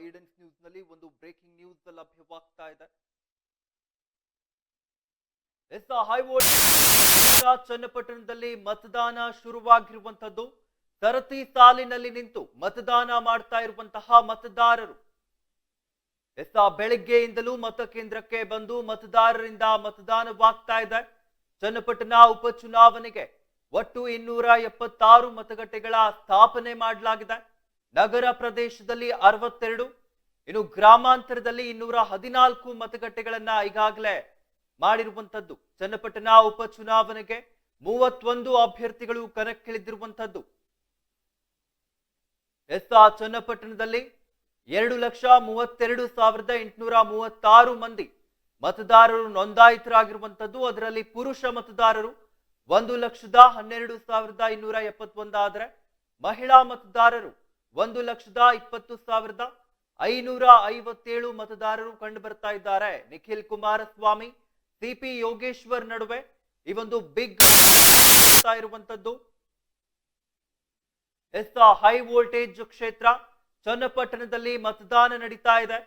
ಈಡನ್ಸ್ news ನಲ್ಲಿ ಒಂದು breaking news ಲಭ್ಯವಾಗ್ತಾ ಇದೆ. ಚನ್ನಪಟ್ಟಣದಲ್ಲಿ ಮತದಾನ ಶುರುವಾಗಿರುವಂತದ್ದು. ಸರತಿ ಸಾಲಿನಲ್ಲಿ ನಿಂತು ಮತದಾನ ಮಾಡ್ತಾ ಇರುವಂತಹ ಮತದಾರರು ಬೆಳಗ್ಗೆಯಿಂದಲೂ ಮತಕೇಂದ್ರಕ್ಕೆ ಬಂದು ಮತದಾರರಿಂದ ಮತದಾನವಾಗ್ತಾ ಇದೆ. ಚನ್ನಪಟ್ಟಣ ಉಪಚುನಾವಣೆಗೆ ಒಟ್ಟು 276 ಮತಗಟ್ಟೆಗಳ ಸ್ಥಾಪನೆ ಮಾಡಲಾಗಿದೆ. ನಗರ ಪ್ರದೇಶದಲ್ಲಿ 62, ಇನ್ನು ಗ್ರಾಮಾಂತರದಲ್ಲಿ 214 ಮತಗಟ್ಟೆಗಳನ್ನ ಈಗಾಗಲೇ ಮಾಡಿರುವಂತದ್ದು. ಚನ್ನಪಟ್ಟಣ ಉಪಚುನಾವಣೆಗೆ 31 ಅಭ್ಯರ್ಥಿಗಳು ಕಣಕ್ಕಿಳಿದಿರುವಂತದ್ದು. ಚನ್ನಪಟ್ಟಣದಲ್ಲಿ 2,32,836 ಮಂದಿ ಮತದಾರರು ನೋಂದಾಯಿತರಾಗಿರುವಂತದ್ದು. ಅದರಲ್ಲಿ ಪುರುಷ ಮತದಾರರು 1,12,271 ಆದರೆ ಮಹಿಳಾ ಮತದಾರರು 1,20,557 ಮತದಾರರು ಕಂಡು ಬರ್ತಾ ಇದ್ದಾರೆ. ನಿಖಿಲ್ ಕುಮಾರಸ್ವಾಮಿ, ಸಿಪಿ ಯೋಗೇಶ್ವರ್ ನಡುವೆ ಈ ಒಂದು ಬಿಗ್ ಇರುವಂತದ್ದು. ಹೈ ವೋಲ್ಟೇಜ್ ಕ್ಷೇತ್ರ ಚನ್ನಪಟ್ಟಣದಲ್ಲಿ ಮತದಾನ ನಡೀತಾ ಇದೆ.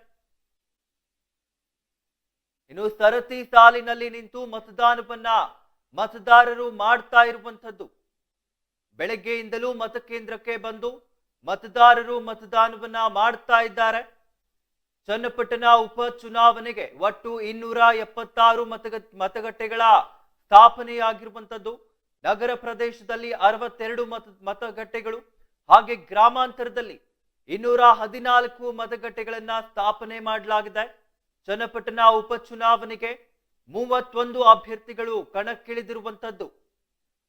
ಇನ್ನು ಸರತಿ ಸಾಲಿನಲ್ಲಿ ನಿಂತು ಮತದಾನವನ್ನ ಮತದಾರರು ಮಾಡ್ತಾ ಇರುವಂತದ್ದು. ಬೆಳಗ್ಗೆಯಿಂದಲೂ ಮತಕೇಂದ್ರಕ್ಕೆ ಬಂದು ಮತದಾರರು ಮತದಾನವನ್ನ ಮಾಡ್ತಾ ಇದ್ದಾರೆ. ಚನ್ನಪಟ್ಟಣ ಉಪಚುನಾವಣೆಗೆ ಒಟ್ಟು 276 ಮತಗಟ್ಟೆಗಳ ಸ್ಥಾಪನೆಯಾಗಿರುವಂತದ್ದು. ನಗರ ಪ್ರದೇಶದಲ್ಲಿ 62 ಮತಗಟ್ಟೆಗಳು, ಹಾಗೆ ಗ್ರಾಮಾಂತರದಲ್ಲಿ 214 ಮತಗಟ್ಟೆಗಳನ್ನ ಸ್ಥಾಪನೆ ಮಾಡಲಾಗಿದೆ. ಚನ್ನಪಟ್ಟಣ ಉಪಚುನಾವಣೆಗೆ 31 ಅಭ್ಯರ್ಥಿಗಳು ಕಣಕ್ಕಿಳಿದಿರುವಂತದ್ದು.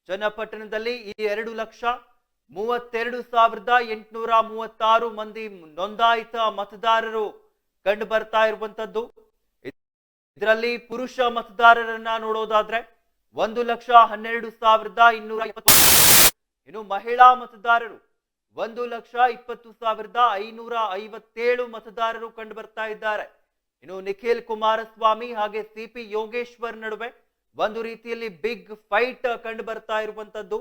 ಚನ್ನಪಟ್ಟಣದಲ್ಲಿ 2,32,836 ಮಂದಿ ನೋಂದಾಯಿತ ಮತದಾರರು ಕಂಡು ಬರ್ತಾ ಇರುವಂತದ್ದು. ಇದರಲ್ಲಿ ಪುರುಷ ಮತದಾರರನ್ನ ನೋಡೋದಾದ್ರೆ 1,12,220, ಇನ್ನು ಮಹಿಳಾ ಮತದಾರರು 1,20,557 ಮತದಾರರು ಕಂಡು ಬರ್ತಾ ಇದ್ದಾರೆ. ಇನ್ನು ನಿಖಿಲ್ ಕುಮಾರಸ್ವಾಮಿ ಹಾಗೆ ಸಿಪಿ ಯೋಗೇಶ್ವರ್ ನಡುವೆ ಒಂದು ರೀತಿಯಲ್ಲಿ ಬಿಗ್ ಫೈಟ್ ಕಂಡು ಬರ್ತಾ ಇರುವಂತದ್ದು.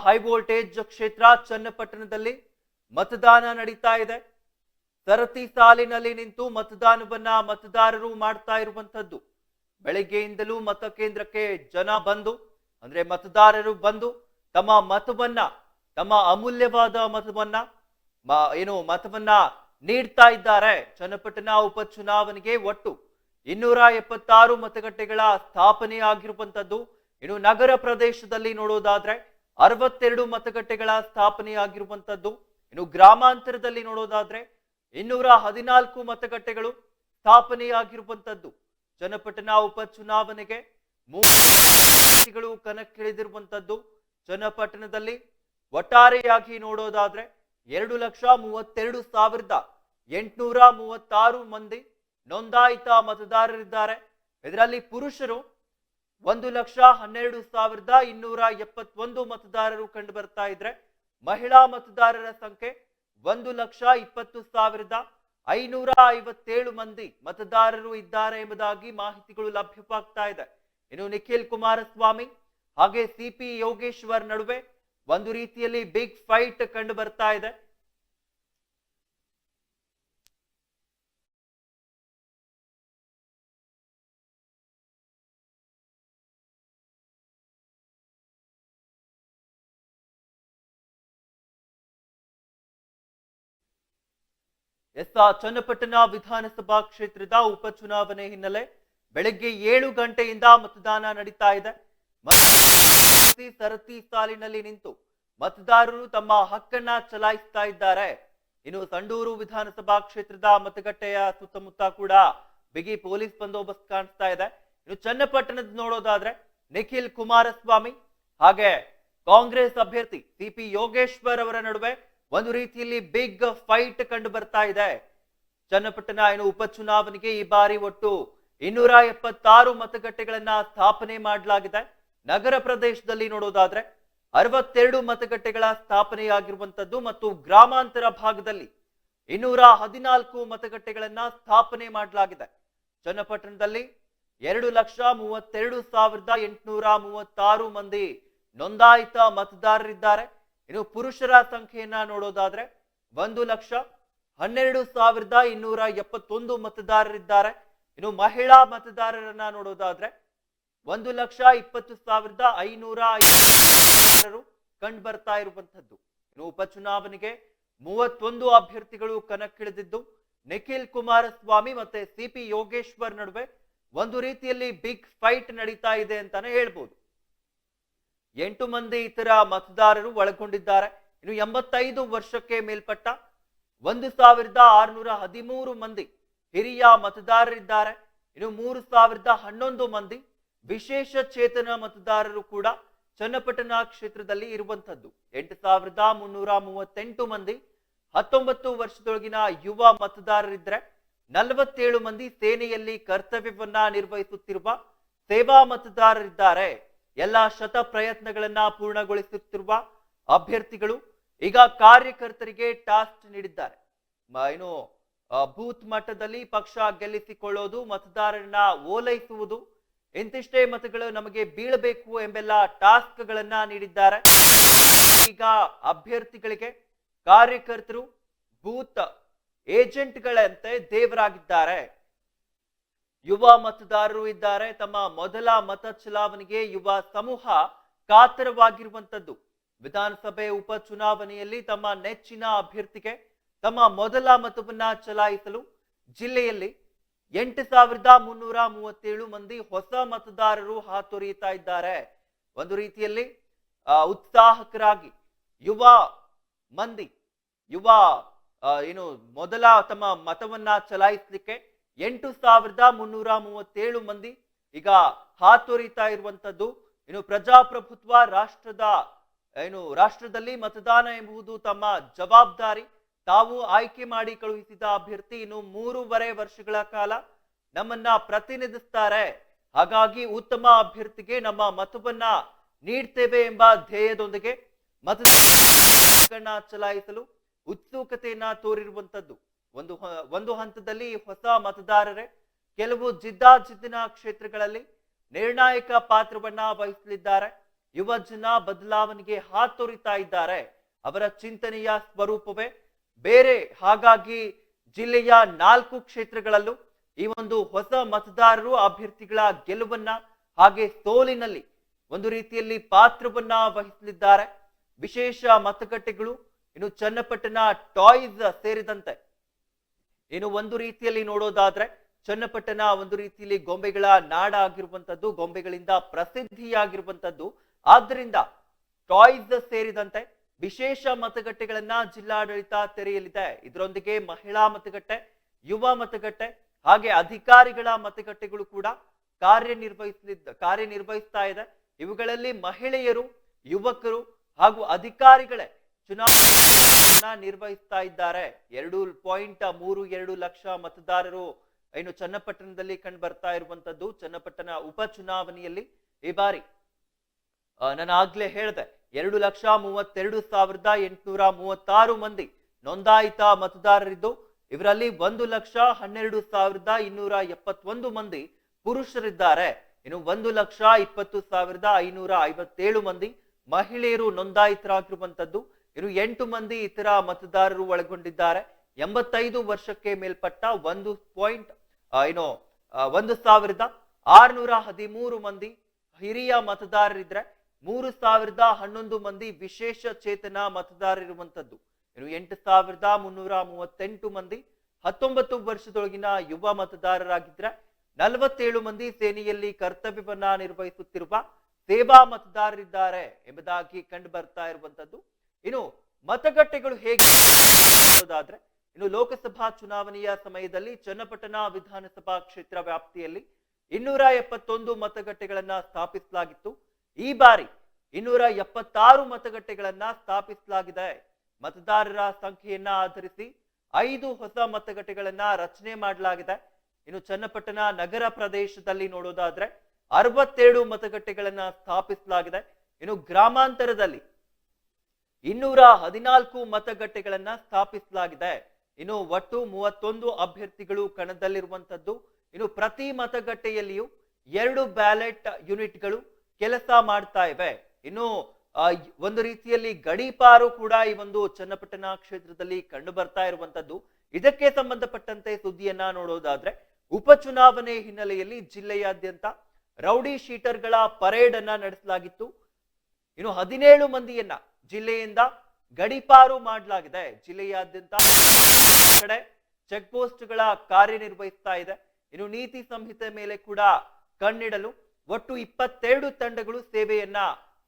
ಹೈ ವೋಲ್ಟೇಜ್ ಕ್ಷೇತ್ರ ಚನ್ನಪಟ್ಟಣದಲ್ಲಿ ಮತದಾನ ನಡೀತಾ ಇದೆ. ಸರತಿ ಸಾಲಿನಲ್ಲಿ ನಿಂತು ಮತದಾನವನ್ನ ಮತದಾರರು ಮಾಡ್ತಾ ಇರುವಂತದ್ದು. ಬೆಳಗ್ಗೆಯಿಂದಲೂ ಮತಕೇಂದ್ರಕ್ಕೆ ಮತದಾರರು ಬಂದು ತಮ್ಮ ಮತವನ್ನ, ತಮ್ಮ ಅಮೂಲ್ಯವಾದ ಮತವನ್ನ ನೀಡ್ತಾ ಇದ್ದಾರೆ. ಚನ್ನಪಟ್ಟಣ ಉಪಚುನಾವಣೆಗೆ ಒಟ್ಟು 276 ಮತಗಟ್ಟೆಗಳ ಸ್ಥಾಪನೆಯಾಗಿರುವಂತದ್ದು. ಇನ್ನು ನಗರ ಪ್ರದೇಶದಲ್ಲಿ ನೋಡೋದಾದ್ರೆ 62 ಮತಗಟ್ಟೆಗಳ ಸ್ಥಾಪನೆಯಾಗಿರುವಂತದ್ದು. ಇನ್ನು ಗ್ರಾಮಾಂತರದಲ್ಲಿ ನೋಡೋದಾದ್ರೆ 214 ಮತಗಟ್ಟೆಗಳು ಸ್ಥಾಪನೆಯಾಗಿರುವಂತದ್ದು. ಚನ್ನಪಟ್ಟಣ ಉಪಚುನಾವಣೆಗೆ 3 ಕಣಕ್ಕಿಳಿದಿರುವಂತದ್ದು. ಚನ್ನಪಟ್ಟಣದಲ್ಲಿ ಒಟ್ಟಾರೆಯಾಗಿ ನೋಡೋದಾದ್ರೆ 2,32,836 ಮಂದಿ ನೋಂದಾಯಿತ ಮತದಾರರಿದ್ದಾರೆ. ಇದರಲ್ಲಿ ಪುರುಷರು 1,12,271 ಮತದಾರರು ಕಂಡು ಬರ್ತಾ ಇದ್ರೆ ಮಹಿಳಾ ಮತದಾರರ ಸಂಖ್ಯೆ 1,20,557 ಮಂದಿ ಮತದಾರರು ಇದ್ದಾರೆ ಎಂಬುದಾಗಿ ಮಾಹಿತಿಗಳು ಲಭ್ಯವಾಗ್ತಾ ಇದೆ. ಇನ್ನು ನಿಖಿಲ್ ಕುಮಾರಸ್ವಾಮಿ ಹಾಗೆ ಸಿಪಿ ಯೋಗೇಶ್ವರ್ ನಡುವೆ ಒಂದು ರೀತಿಯಲ್ಲಿ ಬಿಗ್ ಫೈಟ್ ಕಂಡು ಬರ್ತಾ ಇದೆ. ಚನ್ನಪಟ್ಟಣ ವಿಧಾನಸಭಾ ಕ್ಷೇತ್ರದ ಉಪಚುನಾವಣೆ ಹಿನ್ನೆಲೆ ಬೆಳಗ್ಗೆ 7 ಗಂಟೆಯಿಂದ ಮತದಾನ ನಡೀತಾ ಇದೆ. ಸರತಿ ಸಾಲಿನಲ್ಲಿ ನಿಂತು ಮತದಾರರು ತಮ್ಮ ಹಕ್ಕನ್ನ ಚಲಾಯಿಸ್ತಾ ಇದ್ದಾರೆ. ಇನ್ನು ಸಂಡೂರು ವಿಧಾನಸಭಾ ಕ್ಷೇತ್ರದ ಮತಗಟ್ಟೆಯ ಸುತ್ತಮುತ್ತ ಕೂಡ ಬಿಗಿ ಪೊಲೀಸ್ ಬಂದೋಬಸ್ತ್ ಕಾಣಿಸ್ತಾ ಇದೆ. ಇನ್ನು ಚನ್ನಪಟ್ಟಣದ ನೋಡೋದಾದ್ರೆ ನಿಖಿಲ್ ಕುಮಾರಸ್ವಾಮಿ ಹಾಗೆ ಕಾಂಗ್ರೆಸ್ ಅಭ್ಯರ್ಥಿ ಸಿಪಿ ಯೋಗೇಶ್ವರ್ ಅವರ ನಡುವೆ ಒಂದು ರೀತಿಯಲ್ಲಿ ಬಿಗ್ ಫೈಟ್ ಕಂಡು ಬರ್ತಾ ಇದೆ. ಚನ್ನಪಟ್ಟಣ ಉಪಚುನಾವಣೆಗೆ ಈ ಬಾರಿ ಒಟ್ಟು 276 ಮತಗಟ್ಟೆಗಳನ್ನ ಸ್ಥಾಪನೆ ಮಾಡಲಾಗಿದೆ. ನಗರ ಪ್ರದೇಶದಲ್ಲಿ ನೋಡೋದಾದ್ರೆ 62 ಮತಗಟ್ಟೆಗಳ ಸ್ಥಾಪನೆಯಾಗಿರುವಂತದ್ದು ಮತ್ತು ಗ್ರಾಮಾಂತರ ಭಾಗದಲ್ಲಿ 214 ಮತಗಟ್ಟೆಗಳನ್ನ ಸ್ಥಾಪನೆ ಮಾಡಲಾಗಿದೆ. ಚನ್ನಪಟ್ಟಣದಲ್ಲಿ 2,32,836 ಮಂದಿ ನೋಂದಾಯಿತ ಮತದಾರರಿದ್ದಾರೆ. ಇನ್ನು ಪುರುಷರ ಸಂಖ್ಯೆಯನ್ನ ನೋಡೋದಾದ್ರೆ 1,12,271 ಮತದಾರರಿದ್ದಾರೆ. ಇನ್ನು ಮಹಿಳಾ ಮತದಾರರನ್ನ ನೋಡೋದಾದ್ರೆ 1,20,550 ಕಂಡು ಬರ್ತಾ ಇರುವಂತದ್ದು. ಇನ್ನು ಉಪಚುನಾವಣೆಗೆ 31 ಅಭ್ಯರ್ಥಿಗಳು ಕಣಕ್ಕಿಳಿದಿದ್ದು ನಿಖಿಲ್ ಕುಮಾರಸ್ವಾಮಿ ಮತ್ತೆ ಸಿಪಿ ಯೋಗೇಶ್ವರ್ ನಡುವೆ ಒಂದು ರೀತಿಯಲ್ಲಿ ಬಿಗ್ ಫೈಟ್ ನಡೀತಾ ಇದೆ ಅಂತಾನೆ ಹೇಳ್ಬೋದು. 8 ಮಂದಿ ಇತರ ಮತದಾರರು ಒಳಗೊಂಡಿದ್ದಾರೆ. ಇನ್ನು 85 ವರ್ಷಕ್ಕೆ ಮೇಲ್ಪಟ್ಟ 1,613 ಮಂದಿ ಹಿರಿಯ ಮತದಾರರಿದ್ದಾರೆ. ಇನ್ನು 3,011 ಮಂದಿ ವಿಶೇಷ ಚೇತನ ಮತದಾರರು ಕೂಡ ಚನ್ನಪಟ್ಟಣ ಕ್ಷೇತ್ರದಲ್ಲಿ ಇರುವಂತದ್ದು. 8,338 ಮಂದಿ 19 ವರ್ಷದೊಳಗಿನ ಯುವ ಮತದಾರರಿದ್ರೆ 47 ಮಂದಿ ಸೇನೆಯಲ್ಲಿ ಕರ್ತವ್ಯವನ್ನ ನಿರ್ವಹಿಸುತ್ತಿರುವ ಸೇವಾ ಮತದಾರರಿದ್ದಾರೆ. ಎಲ್ಲ ಶತ ಪ್ರಯತ್ನಗಳನ್ನ ಪೂರ್ಣಗೊಳಿಸುತ್ತಿರುವ ಅಭ್ಯರ್ಥಿಗಳು ಈಗ ಕಾರ್ಯಕರ್ತರಿಗೆ ಟಾಸ್ಕ್ ನೀಡಿದ್ದಾರೆ. ಇನ್ನು ಬೂತ್ ಮಟ್ಟದಲ್ಲಿ ಪಕ್ಷ ಗೆಲ್ಲಿಸಿಕೊಳ್ಳೋದು, ಮತದಾರರನ್ನ ಓಲೈಸುವುದು, ಇಂತಿಷ್ಟೇ ಮತಗಳು ನಮಗೆ ಬೀಳಬೇಕು ಎಂಬೆಲ್ಲ ಟಾಸ್ಕ್ ಗಳನ್ನ ನೀಡಿದ್ದಾರೆ. ಈಗ ಅಭ್ಯರ್ಥಿಗಳಿಗೆ ಕಾರ್ಯಕರ್ತರು ಬೂತ್ ಏಜೆಂಟ್ಗಳಂತೆ ದೇವರಾಗಿದ್ದಾರೆ. ಯುವ ಮತದಾರರು ಇದ್ದಾರೆ. ತಮ್ಮ ಮೊದಲ ಮತ ಚಲಾವಣೆಗೆ ಯುವ ಸಮೂಹ ಕಾತರವಾಗಿರುವಂತದ್ದು. ವಿಧಾನಸಭೆ ಉಪಚುನಾವಣೆಯಲ್ಲಿ ತಮ್ಮ ನೆಚ್ಚಿನ ಅಭ್ಯರ್ಥಿಗೆ ತಮ್ಮ ಮೊದಲ ಮತವನ್ನ ಚಲಾಯಿಸಲು ಜಿಲ್ಲೆಯಲ್ಲಿ 8,337 ಮಂದಿ ಹೊಸ ಮತದಾರರು ಹಾತೊರೆಯುತ್ತಾ ಇದ್ದಾರೆ. ಒಂದು ರೀತಿಯಲ್ಲಿ ಉತ್ಸಾಹಕರಾಗಿ ಯುವ ಏನು ಮೊದಲ ತಮ್ಮ ಮತವನ್ನ ಚಲಾಯಿಸಲಿಕ್ಕೆ 8,337 ಮಂದಿ ಈಗ ಹಾತೊರೀತಾ ಇರುವಂತದ್ದು. ಇನ್ನು ಪ್ರಜಾಪ್ರಭುತ್ವ ರಾಷ್ಟ್ರದಲ್ಲಿ ಮತದಾನ ಎಂಬುದು ತಮ್ಮ ಜವಾಬ್ದಾರಿ. ತಾವು ಆಯ್ಕೆ ಮಾಡಿ ಕಳುಹಿಸಿದ ಅಭ್ಯರ್ಥಿ ಇನ್ನು 3.5 ವರ್ಷಗಳ ಕಾಲ ನಮ್ಮನ್ನ ಪ್ರತಿನಿಧಿಸ್ತಾರೆ. ಹಾಗಾಗಿ ಉತ್ತಮ ಅಭ್ಯರ್ಥಿಗೆ ನಮ್ಮ ಮತವನ್ನ ನೀಡ್ತೇವೆ ಎಂಬ ಧ್ಯೇಯದೊಂದಿಗೆ ಮತದಾನ ಚಲಾಯಿಸಲು ಉತ್ಸುಕತೆಯನ್ನ ತೋರಿರುವಂತದ್ದು. ಒಂದು ಹಂತದಲ್ಲಿ ಹೊಸ ಮತದಾರರೇ ಕೆಲವು ಜಿದ್ದಾಜಿದ್ದಿನ ಕ್ಷೇತ್ರಗಳಲ್ಲಿ ನಿರ್ಣಾಯಕ ಪಾತ್ರವನ್ನ ವಹಿಸಲಿದ್ದಾರೆ. ಯುವ ಜನ ಬದಲಾವಣೆಗೆ ಹಾತೊರಿತಾ ಇದ್ದಾರೆ. ಅವರ ಚಿಂತನೆಯ ಸ್ವರೂಪವೇ ಬೇರೆ. ಹಾಗಾಗಿ ಜಿಲ್ಲೆಯ 4 ಕ್ಷೇತ್ರಗಳಲ್ಲೂ ಈ ಒಂದು ಹೊಸ ಮತದಾರರು ಅಭ್ಯರ್ಥಿಗಳ ಗೆಲುವನ್ನ ಹಾಗೆ ಸೋಲಿನಲ್ಲಿ ಒಂದು ರೀತಿಯಲ್ಲಿ ಪಾತ್ರವನ್ನ ವಹಿಸಲಿದ್ದಾರೆ. ವಿಶೇಷ ಮತಗಟ್ಟೆಗಳು ಇನ್ನು ಚನ್ನಪಟ್ಟಣ ಟಾಯ್ಸ್ ಸೇರಿದಂತೆ ಇನ್ನು ಒಂದು ರೀತಿಯಲ್ಲಿ ನೋಡೋದಾದ್ರೆ ಚನ್ನಪಟ್ಟಣ ಒಂದು ರೀತಿಯಲ್ಲಿ ಗೊಂಬೆಗಳ ನಾಡ ಆಗಿರುವಂತದ್ದು, ಗೊಂಬೆಗಳಿಂದ ಪ್ರಸಿದ್ಧಿಯಾಗಿರುವಂತದ್ದು. ಆದ್ದರಿಂದ ಟಾಯ್ಸ್ ಸೇರಿದಂತೆ ವಿಶೇಷ ಮತಗಟ್ಟೆಗಳನ್ನ ಜಿಲ್ಲಾಡಳಿತ ತೆರೆಯಲಿದೆ. ಇದರೊಂದಿಗೆ ಮಹಿಳಾ ಮತಗಟ್ಟೆ, ಯುವ ಮತಗಟ್ಟೆ ಹಾಗೆ ಅಧಿಕಾರಿಗಳ ಮತಗಟ್ಟೆಗಳು ಕೂಡ ಕಾರ್ಯನಿರ್ವಹಿಸ್ತಾ ಇದೆ. ಇವುಗಳಲ್ಲಿ ಮಹಿಳೆಯರು, ಯುವಕರು ಹಾಗೂ ಅಧಿಕಾರಿಗಳೇ ಚುನಾವಣೆ ನಿರ್ವಹಿಸ್ತಾ ಇದ್ದಾರೆ. 2.32 ಲಕ್ಷ ಮತದಾರರು ಇನ್ನು ಚನ್ನಪಟ್ಟಣದಲ್ಲಿ ಕಂಡು ಬರ್ತಾ ಇರುವಂತದ್ದು. ಚನ್ನಪಟ್ಟಣ ಉಪಚುನಾವಣೆಯಲ್ಲಿ ಈ ಬಾರಿ ನಾನು ಆಗ್ಲೇ ಹೇಳಿದೆ 2,32,836 ಮಂದಿ ನೋಂದಾಯಿತ ಮತದಾರರಿದ್ದು ಇವರಲ್ಲಿ 1,12,271 ಮಂದಿ ಪುರುಷರಿದ್ದಾರೆ. ಇನ್ನು 1,20,557 ಮಂದಿ ಮಹಿಳೆಯರು ನೋಂದಾಯಿತರಾಗಿರುವಂತದ್ದು. ಇನ್ನು 8 ಮಂದಿ ಇತರ ಮತದಾರರು ಒಳಗೊಂಡಿದ್ದಾರೆ. 85 ವರ್ಷಕ್ಕೆ ಮೇಲ್ಪಟ್ಟ 1,613 ಮಂದಿ ಹಿರಿಯ ಮತದಾರರಿದ್ರೆ 3,011 ಮಂದಿ ವಿಶೇಷ ಚೇತನ ಮತದಾರರಿರುವಂತದ್ದು. ಇನ್ನು 8,338 ಮಂದಿ 19 ವರ್ಷದೊಳಗಿನ ಯುವ ಮತದಾರರಾಗಿದ್ರೆ 47 ಮಂದಿ ಸೇನೆಯಲ್ಲಿ ಕರ್ತವ್ಯವನ್ನ ನಿರ್ವಹಿಸುತ್ತಿರುವ ಸೇವಾ ಮತದಾರರಿದ್ದಾರೆ ಎಂಬುದಾಗಿ ಕಂಡು ಬರ್ತಾ ಇರುವಂತದ್ದು. ಇನ್ನು ಮತಗಟ್ಟೆಗಳು ಹೇಗೆ ನೋಡೋದಾದ್ರೆ ಇನ್ನು ಲೋಕಸಭಾ ಚುನಾವಣೆಯ ಸಮಯದಲ್ಲಿ ಚನ್ನಪಟ್ಟಣ ವಿಧಾನಸಭಾ ಕ್ಷೇತ್ರ ವ್ಯಾಪ್ತಿಯಲ್ಲಿ 271 ಮತಗಟ್ಟೆಗಳನ್ನ ಸ್ಥಾಪಿಸಲಾಗಿತ್ತು. ಈ ಬಾರಿ 276 ಮತಗಟ್ಟೆಗಳನ್ನ ಸ್ಥಾಪಿಸಲಾಗಿದೆ. ಮತದಾರರ ಸಂಖ್ಯೆಯನ್ನ ಆಧರಿಸಿ 5 ಹೊಸ ಮತಗಟ್ಟೆಗಳನ್ನ ರಚನೆ ಮಾಡಲಾಗಿದೆ. ಇನ್ನು ಚನ್ನಪಟ್ಟಣ ನಗರ ಪ್ರದೇಶದಲ್ಲಿ ನೋಡೋದಾದ್ರೆ 62 ಮತಗಟ್ಟೆಗಳನ್ನ ಸ್ಥಾಪಿಸಲಾಗಿದೆ. ಇನ್ನು ಗ್ರಾಮಾಂತರದಲ್ಲಿ 214 ಮತಗಟ್ಟೆಗಳನ್ನ ಸ್ಥಾಪಿಸಲಾಗಿದೆ. ಇನ್ನು ಒಟ್ಟು 31 ಅಭ್ಯರ್ಥಿಗಳು ಕಣದಲ್ಲಿರುವಂತದ್ದು. ಇನ್ನು ಪ್ರತಿ ಮತಗಟ್ಟೆಯಲ್ಲಿಯೂ 2 ಬ್ಯಾಲೆಟ್ ಯೂನಿಟ್ಗಳು ಕೆಲಸ ಮಾಡ್ತಾ ಇವೆ. ಇನ್ನು ಒಂದು ರೀತಿಯಲ್ಲಿ ಗಡೀಪಾರು ಕೂಡ ಈ ಒಂದು ಚನ್ನಪಟ್ಟಣ ಕ್ಷೇತ್ರದಲ್ಲಿ ಕಂಡು ಬರ್ತಾ ಇರುವಂತದ್ದು. ಇದಕ್ಕೆ ಸಂಬಂಧಪಟ್ಟಂತೆ ಸುದ್ದಿಯನ್ನ ನೋಡೋದಾದ್ರೆ, ಉಪಚುನಾವಣೆ ಹಿನ್ನೆಲೆಯಲ್ಲಿ ಜಿಲ್ಲೆಯಾದ್ಯಂತ ರೌಡಿ ಶೀಟರ್ಗಳ ಪರೇಡ್ ಅನ್ನ ನಡೆಸಲಾಗಿತ್ತು. ಇನ್ನು 17 ಮಂದಿಯನ್ನ ಜಿಲ್ಲೆಯಿಂದ ಗಡೀಪಾರು ಮಾಡಲಾಗಿದೆ. ಜಿಲ್ಲೆಯಾದ್ಯಂತ ಕಡೆ ಚೆಕ್ ಪೋಸ್ಟ್ಗಳ ಕಾರ್ಯನಿರ್ವಹಿಸ್ತಾ ಇದೆ. ಇನ್ನು ನೀತಿ ಸಂಹಿತೆ ಮೇಲೆ ಕೂಡ ಕಣ್ಣಿಡಲು ಒಟ್ಟು 22 ತಂಡಗಳು ಸೇವೆಯನ್ನ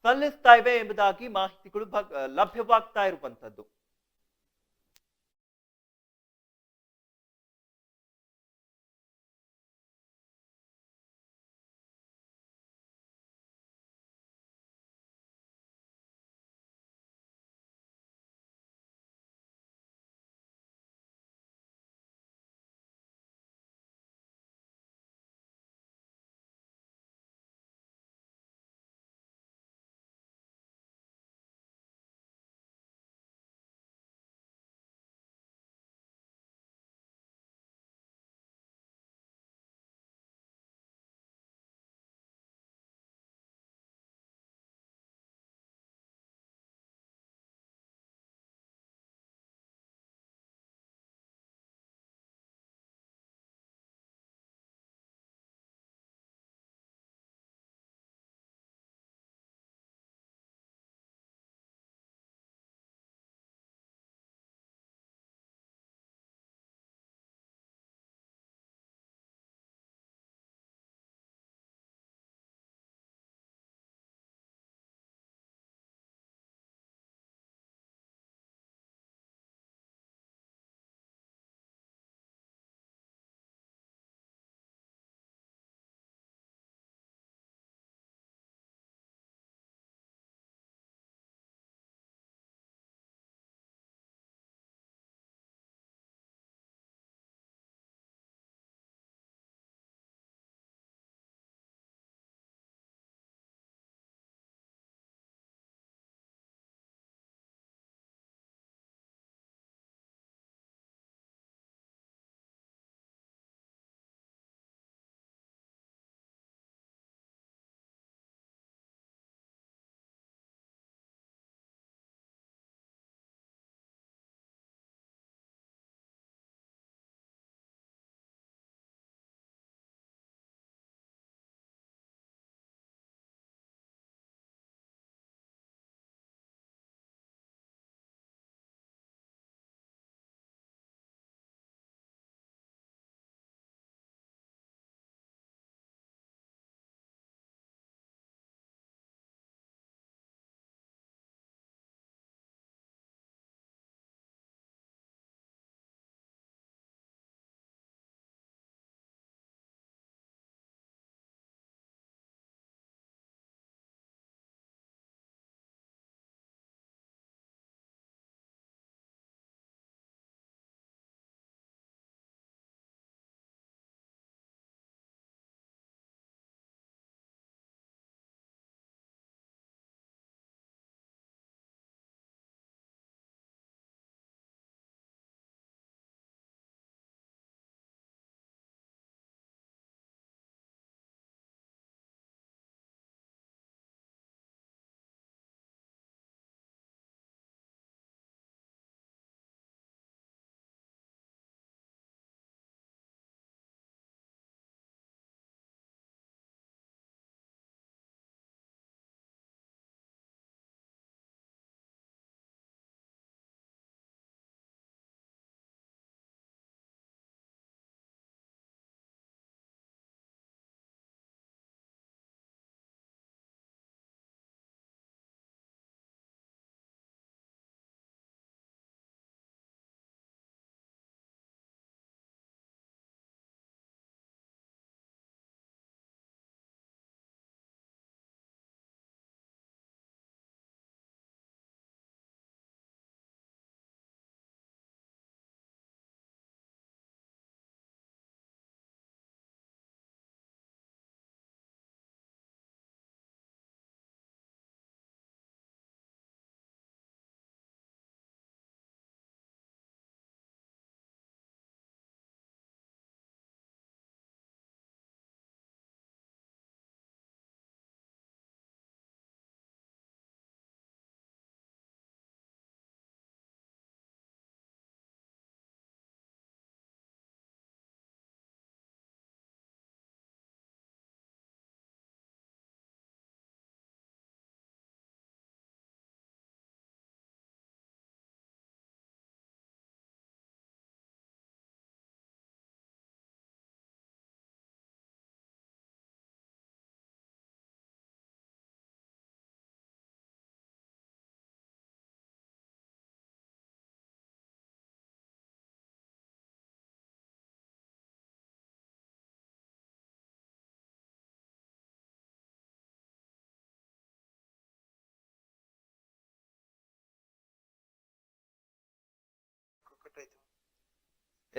ಸಲ್ಲಿಸ್ತಾ ಇವೆ ಎಂಬುದಾಗಿ ಮಾಹಿತಿಗಳು ಲಭ್ಯವಾಗ್ತಾ ಇರುವಂತದ್ದು.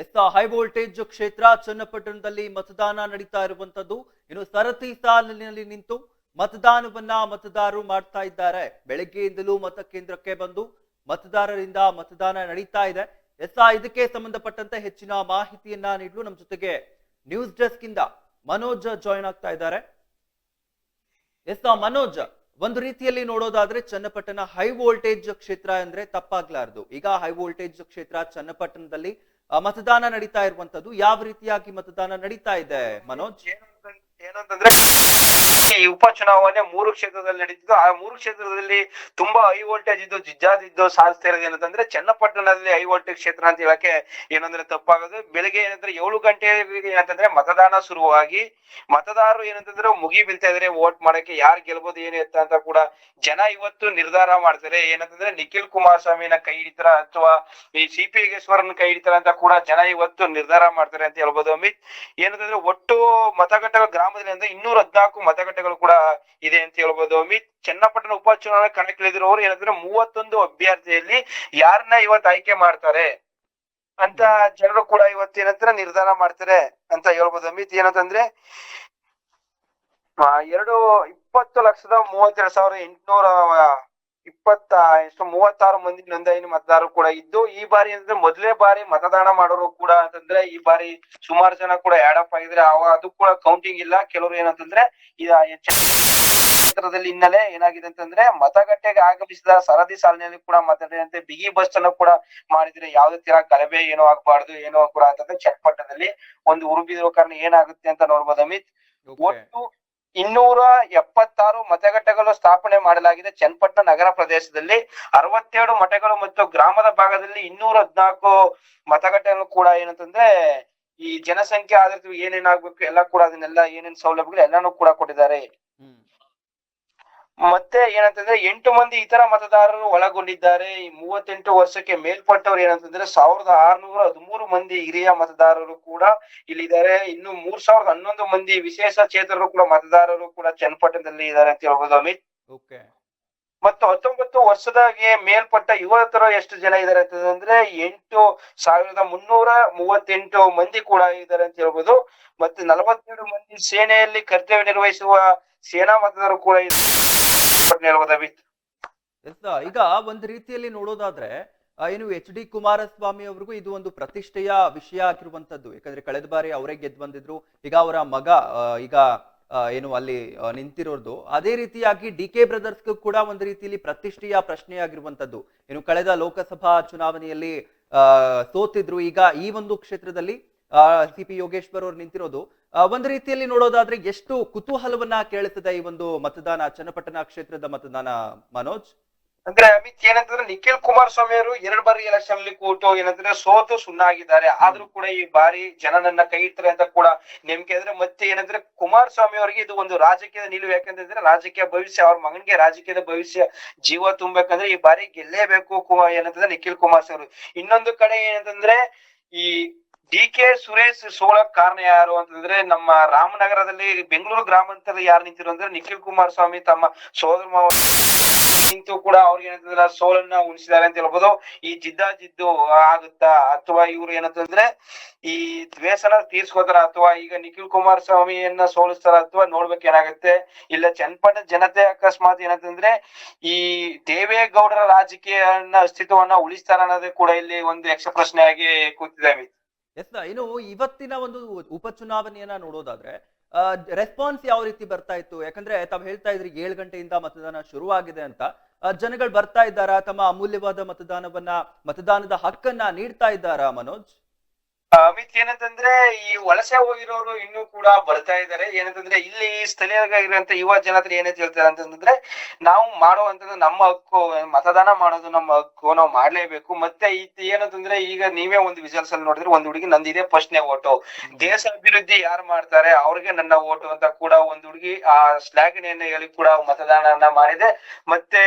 ಎಸ್ ಹೈ ವೋಲ್ಟೇಜ್ ಕ್ಷೇತ್ರ ಚನ್ನಪಟ್ಟಣದಲ್ಲಿ ಮತದಾನ ನಡೀತಾ ಇರುವಂತದ್ದು. ಇನ್ನು ಸರತಿ ಸಾಲಿನಲ್ಲಿ ನಿಂತು ಮತದಾನವನ್ನ ಮತದಾರರು ಮಾಡ್ತಾ ಇದ್ದಾರೆ. ಬೆಳಗ್ಗೆಯಿಂದಲೂ ಮತಕೇಂದ್ರಕ್ಕೆ ಬಂದು ಮತದಾರರಿಂದ ಮತದಾನ ನಡೀತಾ ಇದೆ. ಇದಕ್ಕೆ ಸಂಬಂಧಪಟ್ಟಂತೆ ಹೆಚ್ಚಿನ ಮಾಹಿತಿಯನ್ನ ನೀಡಲು ನಮ್ಮ ಜೊತೆಗೆ ನ್ಯೂಸ್ ಡೆಸ್ಕ್ ಇಂದ ಮನೋಜ್ ಜಾಯಿನ್ ಆಗ್ತಾ ಇದ್ದಾರೆ. ಮನೋಜ್, ಒಂದು ರೀತಿಯಲ್ಲಿ ನೋಡೋದಾದ್ರೆ ಚನ್ನಪಟ್ಟಣ ಹೈ ವೋಲ್ಟೇಜ್ ಕ್ಷೇತ್ರ ಅಂದ್ರೆ ತಪ್ಪಾಗ್ಲಾರ್ದು. ಈಗ ಹೈ ವೋಲ್ಟೇಜ್ ಕ್ಷೇತ್ರ ಚನ್ನಪಟ್ಟಣದಲ್ಲಿ ಮತದಾನ ನಡೀತಾ ಇರುವಂತದ್ದು. ಯಾವ ರೀತಿಯಾಗಿ ಮತದಾನ ನಡೀತಾ ಇದೆ ಮನೋಜ್? ಏನು ಅಂತಂದ್ರೆ ಈ ಉಪಚುನಾವಣೆ 3 ಕ್ಷೇತ್ರದಲ್ಲಿ ನಡೀತಿದ್ದು. ಆ 3 ಕ್ಷೇತ್ರದಲ್ಲಿ ತುಂಬಾ ಹೈ ವೋಲ್ಟೇಜ್ ಇದ್ದು ಜಿಜ್ಜಾದಿದ್ದು ಸಾಧಿಸ್ತಾ ಇರೋದು ಏನಂತಂದ್ರೆ ಚನ್ನಪಟ್ಟಣದಲ್ಲಿ ಹೈ ವೋಲ್ಟೇಜ್ ಕ್ಷೇತ್ರ ಅಂತ ಹೇಳಕ್ಕೆ ಏನಂದ್ರೆ ತಪ್ಪಾಗೋದು. ಬೆಳಿಗ್ಗೆ ಏನಂದ್ರೆ 7 ಗಂಟೆಗೆ ಏನಂತಂದ್ರೆ ಮತದಾನ ಶುರುವಾಗಿ ಮತದಾರರು ಏನಂತಂದ್ರೆ ಮುಗಿ ಬೀಳ್ತಾ ಇದಾರೆ ವೋಟ್ ಮಾಡಕ್ಕೆ. ಯಾರು ಗೆಲ್ಬಹುದು ಏನು ಎತ್ತ ಅಂತ ಕೂಡ ಜನ ಇವತ್ತು ನಿರ್ಧಾರ ಮಾಡ್ತಾರೆ. ಏನಂತಂದ್ರೆ ನಿಖಿಲ್ ಕುಮಾರಸ್ವಾಮಿನ ಕೈ ಹಿಡಿತಾರ ಅಥವಾ ಈ CP ಯೋಗೇಶ್ವರನ್ ಕೈ ಹಿಡಿತಾರ ಅಂತ ಕೂಡ ಜನ ಇವತ್ತು ನಿರ್ಧಾರ ಮಾಡ್ತಾರೆ ಅಂತ ಹೇಳ್ಬೋದು ಅಮಿತ್. ಏನಂತಂದ್ರೆ ಒಟ್ಟು ಮತಗಟ್ಟೆಗಳ ಗ್ರಾಮದಲ್ಲಿ ಅಂದ್ರೆ 214 ಮತಗಟ್ಟೆಗಳು ಕೂಡ ಇದೆ ಅಂತ ಹೇಳ್ಬೋದು ಅಮಿತ್. ಚನ್ನಪಟ್ಟಣ ಉಪಚುನಾವಣೆ ಕಣಕ್ಕಿಳಿದಿರೋರು ಏನಂದ್ರೆ 31 ಅಭ್ಯರ್ಥಿಯಲ್ಲಿ ಯಾರನ್ನ ಇವತ್ತು ಆಯ್ಕೆ ಮಾಡ್ತಾರೆ ಅಂತ ಜನರು ಕೂಡ ಇವತ್ತೇನಂದ್ರೆ ನಿರ್ಧಾರ ಮಾಡ್ತಾರೆ ಅಂತ ಹೇಳ್ಬೋದು ಅಮಿತ್. ಏನಂತಂದ್ರೆ 20,32,826 ಮಂದಿ ನೋಂದಣಿ ಮತದಾರರು ಕೂಡ ಇದ್ದು, ಈ ಬಾರಿ ಅಂದ್ರೆ ಮೊದಲೇ ಬಾರಿ ಮತದಾನ ಮಾಡೋರು ಕೂಡ ಅಂತಂದ್ರೆ ಈ ಬಾರಿ ಸುಮಾರು ಜನ ಕೂಡ ಆಡ್ ಅಪ್ ಆಗಿದ್ರೆ ಅದು ಕೂಡ ಕೌಂಟಿಂಗ್ ಇಲ್ಲ. ಕೆಲವರು ಏನಂತಂದ್ರೆ ಕ್ಷೇತ್ರದಲ್ಲಿ ಹಿನ್ನೆಲೆ ಏನಾಗಿದೆ ಅಂತಂದ್ರೆ ಮತಗಟ್ಟೆಗೆ ಆಗಮಿಸಿದ ಸರದಿ ಸಾಲಿನಲ್ಲಿ ಕೂಡ ಮತದಾನಂತೆ ಬಿಗಿ ಬಸ್ ಅನ್ನು ಕೂಡ ಮಾಡಿದ್ರೆ ಯಾವುದೇ ತರ ಗಲಭೆ ಏನೋ ಆಗ್ಬಾರ್ದು ಏನೋ ಕೂಡ ಅಂತಂದ್ರೆ ಚನ್ನಪಟ್ಟಣದಲ್ಲಿ ಒಂದು ಉರುಬಿದಿರೋ ಕಾರಣ ಏನಾಗುತ್ತೆ ಅಂತ ನೋಡ್ಬೋದು ಅಮಿತ್. ಒಟ್ಟು 276 ಮತಗಟ್ಟೆಗಳು ಸ್ಥಾಪನೆ ಮಾಡಲಾಗಿದೆ. ಚನ್ನಪಟ್ಟಣ ನಗರ ಪ್ರದೇಶದಲ್ಲಿ 67 ಮಠಗಳು ಮತ್ತು ಗ್ರಾಮದ ಭಾಗದಲ್ಲಿ 214 ಮತಗಟ್ಟೆಗಳು ಕೂಡ ಏನಂತಂದ್ರೆ ಈ ಜನಸಂಖ್ಯೆ ಆಧಾರಿತ ಏನೇನಾಗ್ಬೇಕು ಎಲ್ಲ ಕೂಡ ಅದನ್ನೆಲ್ಲ ಏನೇನ್ ಸೌಲಭ್ಯಗಳು ಎಲ್ಲಾನು ಕೂಡ ಕೊಟ್ಟಿದ್ದಾರೆ. ಮತ್ತೆ ಏನಂತಂದ್ರೆ 8 ಮಂದಿ ಇತರ ಮತದಾರರು ಒಳಗೊಂಡಿದ್ದಾರೆ. ಈ 38 ವರ್ಷಕ್ಕೆ ಮೇಲ್ಪಟ್ಟವ್ರು ಏನಂತಂದ್ರೆ 1613 ಮಂದಿ ಹಿರಿಯ ಮತದಾರರು ಕೂಡ ಇಲ್ಲಿದ್ದಾರೆ. ಇನ್ನು 3011 ಮಂದಿ ವಿಶೇಷ ಚೇತನರು ಕೂಡ ಮತದಾರರು ಕೂಡ ಚನ್ನಪಟ್ಟಣದಲ್ಲಿ ಇದ್ದಾರೆ ಅಂತ ಹೇಳ್ಬೋದು ಅಮಿತ್. ಮತ್ತು 19 ವರ್ಷದಾಗೆ ಮೇಲ್ಪಟ್ಟ ಯುವತರು ಎಷ್ಟು ಜನ ಇದ್ದಾರೆ ಅಂತಂದ್ರೆ 8,338 ಮಂದಿ ಕೂಡ ಇದ್ದಾರೆ ಅಂತ ಹೇಳ್ಬೋದು. ಮತ್ತೆ 42 ಮಂದಿ ಸೇನೆಯಲ್ಲಿ ಕರ್ತವ್ಯ ನಿರ್ವಹಿಸುವ ಸೇನಾ ಮತದಾರರು ಕೂಡ ಈಗ ಒಂದು ರೀತಿಯಲ್ಲಿ ನೋಡೋದಾದ್ರೆ ಏನು HD ಕುಮಾರಸ್ವಾಮಿ ಅವ್ರಿಗೂ ಇದು ಒಂದು ಪ್ರತಿಷ್ಠೆಯ ವಿಷಯ ಆಗಿರುವಂತದ್ದು. ಯಾಕಂದ್ರೆ ಕಳೆದ ಬಾರಿ ಅವರೇ ಗೆದ್ದು ಬಂದಿದ್ರು. ಈಗ ಅವರ ಮಗ ಈಗ ಏನು ಅಲ್ಲಿ ನಿಂತಿರೋದು. ಅದೇ ರೀತಿಯಾಗಿ DK ಬ್ರದರ್ಸ್ಗೂ ಕೂಡ ಒಂದು ರೀತಿಯಲ್ಲಿ ಪ್ರತಿಷ್ಠೆಯ ಪ್ರಶ್ನೆ ಆಗಿರುವಂತದ್ದು. ಏನು ಕಳೆದ ಲೋಕಸಭಾ ಚುನಾವಣೆಯಲ್ಲಿ ಸೋತಿದ್ರು. ಈಗ ಈ ಒಂದು ಕ್ಷೇತ್ರದಲ್ಲಿ CP ಯೋಗೇಶ್ವರ್ ಅವರು ನಿಂತಿರೋದು. ಒಂದು ರೀತಿಯಲ್ಲಿ ನೋಡೋದಾದ್ರೆ ಎಷ್ಟು ಕುತೂಹಲವನ್ನ ಕೇಳುತ್ತದೆ ಈ ಒಂದು ಮತದಾನ, ಚನ್ನಪಟ್ಟಣ ಕ್ಷೇತ್ರದ ಮತದಾನ ಮನೋಜ್? ಅಂದ್ರೆ ಅಮಿತ್ ಏನಂತಂದ್ರೆ ನಿಖಿಲ್ ಕುಮಾರಸ್ವಾಮಿ ಅವರು 2 ಬಾರಿ ಎಲೆಕ್ಷನ್ ಅಲ್ಲಿ ಕೂತು ಏನಂದ್ರೆ ಸೋತು ಸುಣ್ಣಾಗಿದ್ದಾರೆ. ಆದ್ರೂ ಕೂಡ ಈ ಬಾರಿ ಜನ ನನ್ನ ಕೈ ಇಡ್ತಾರೆ ಅಂತ ಕೂಡ ನಂಬಿಕೆ ಇದ್ರೆ. ಮತ್ತೆ ಏನಂದ್ರೆ ಕುಮಾರಸ್ವಾಮಿ ಅವರಿಗೆ ಇದು ಒಂದು ರಾಜಕೀಯದ ನಿಲುವು. ಯಾಕಂತಂದ್ರೆ ರಾಜಕೀಯ ಭವಿಷ್ಯ, ಅವ್ರ ಮಗನಿಗೆ ರಾಜಕೀಯದ ಭವಿಷ್ಯ ಜೀವ ತುಂಬಬೇಕಂದ್ರೆ ಈ ಬಾರಿ ಗೆಲ್ಲೇಬೇಕು ಏನಂತಂದ್ರೆ ನಿಖಿಲ್ ಕುಮಾರಸ್ವಾಮಿ ಅವರು. ಇನ್ನೊಂದು ಕಡೆ ಏನಂತಂದ್ರೆ ಈ DK ಸುರೇಶ್ ಸೋಲಕ್ ಕಾರಣ ಯಾರು ಅಂತಂದ್ರೆ ನಮ್ಮ ರಾಮನಗರದಲ್ಲಿ ಬೆಂಗಳೂರು ಗ್ರಾಮಾಂತರದಲ್ಲಿ ಯಾರು ನಿಂತಿರೋ ಅಂದ್ರೆ ನಿಖಿಲ್ ಕುಮಾರಸ್ವಾಮಿ ತಮ್ಮ ಸೋದರ ಮಾವ ನಿಂತು ಕೂಡ ಅವ್ರಿಗೆ ಏನಂತಂದ್ರೆ ಸೋಲನ್ನ ಉಣಿಸಿದ್ದಾರೆ ಅಂತ ಹೇಳ್ಬೋದು. ಈ ಜಿದ್ದು ಆಗುತ್ತಾ ಅಥವಾ ಇವ್ರು ಏನಂತಂದ್ರೆ ಈ ದ್ವೇಷನ ತೀರ್ಸ್ಕೋತಾರ ಅಥವಾ ಈಗ ನಿಖಿಲ್ ಕುಮಾರಸ್ವಾಮಿಯನ್ನ ಸೋಲಿಸ್ತಾರ ಅಥವಾ ನೋಡ್ಬೇಕು ಏನಾಗುತ್ತೆ. ಇಲ್ಲ ಚನ್ನಪಟ್ಟಣ ಜನತೆ ಅಕಸ್ಮಾತ್ ಏನಂತಂದ್ರೆ ಈ ದೇವೇಗೌಡರ ರಾಜಕೀಯ ಅಸ್ತಿತ್ವವನ್ನ ಉಳಿಸ್ತಾರ ಅನ್ನೋದೇ ಕೂಡ ಇಲ್ಲಿ ಒಂದು ಯಕ್ಷ ಪ್ರಶ್ನೆಯಾಗಿ ಕೂತಿದೆ. ಇನ್ನು ಇವತ್ತಿನ ಒಂದು ಉಪಚುನಾವಣೆಯನ್ನ ನೋಡೋದಾದ್ರೆ ರೆಸ್ಪಾನ್ಸ್ ಯಾವ ರೀತಿ ಬರ್ತಾ ಇತ್ತು? ಯಾಕಂದ್ರೆ ತಾವ್ ಹೇಳ್ತಾ ಇದ್ರಿ 7 ಗಂಟೆಯಿಂದ ಮತದಾನ ಶುರುವಾಗಿದೆ ಅಂತ. ಜನಗಳು ಬರ್ತಾ ಇದ್ದಾರಾ? ತಮ್ಮ ಅಮೂಲ್ಯವಾದ ಮತದಾನದ ಹಕ್ಕನ್ನ ನೀಡ್ತಾ ಇದ್ದಾರಾ ಮನೋಜ್? ಅಮಿತ್ ಏನಂತಂದ್ರೆ ಈ ವಲಸೆ ಹೋಗಿರೋರು ಇನ್ನೂ ಕೂಡ ಬರ್ತಾ ಇದಾರೆ. ಏನಂತಂದ್ರೆ ಇಲ್ಲಿ ಸ್ಥಳೀಯರಾಗಿರುವಂತ ಯುವ ಜನತೆ ಏನಂತ ಹೇಳ್ತಾರೆ ಅಂತಂದ್ರೆ ನಾವು ಮಾಡುವಂತದ್ದು ನಮ್ಮ ಹಕ್ಕು, ಮತದಾನ ಮಾಡೋದು ನಮ್ಮ ಹಕ್ಕು, ನಾವು ಮಾಡ್ಲೇಬೇಕು. ಮತ್ತೆ ಏನಂತಂದ್ರೆ ಈಗ ನೀವೇ ಒಂದು ವಿಜುವಲ್ಸ್ ಅಲ್ಲಿ ನೋಡಿದ್ರೆ ಒಂದು ಹುಡುಗಿ ನಂದಿದೆ ಫಸ್ಟ್ನೇ ಓಟು, ದೇಶ ಅಭಿವೃದ್ಧಿ ಯಾರು ಮಾಡ್ತಾರೆ ಅವ್ರಿಗೆ ನನ್ನ ಓಟು ಅಂತ ಕೂಡ ಒಂದು ಹುಡುಗಿ ಆ ಶ್ಲಾಘನೆಯನ್ನ ಹೇಳಿ ಕೂಡ ಮತದಾನವನ್ನ ಮಾಡಿದೆ. ಮತ್ತೆ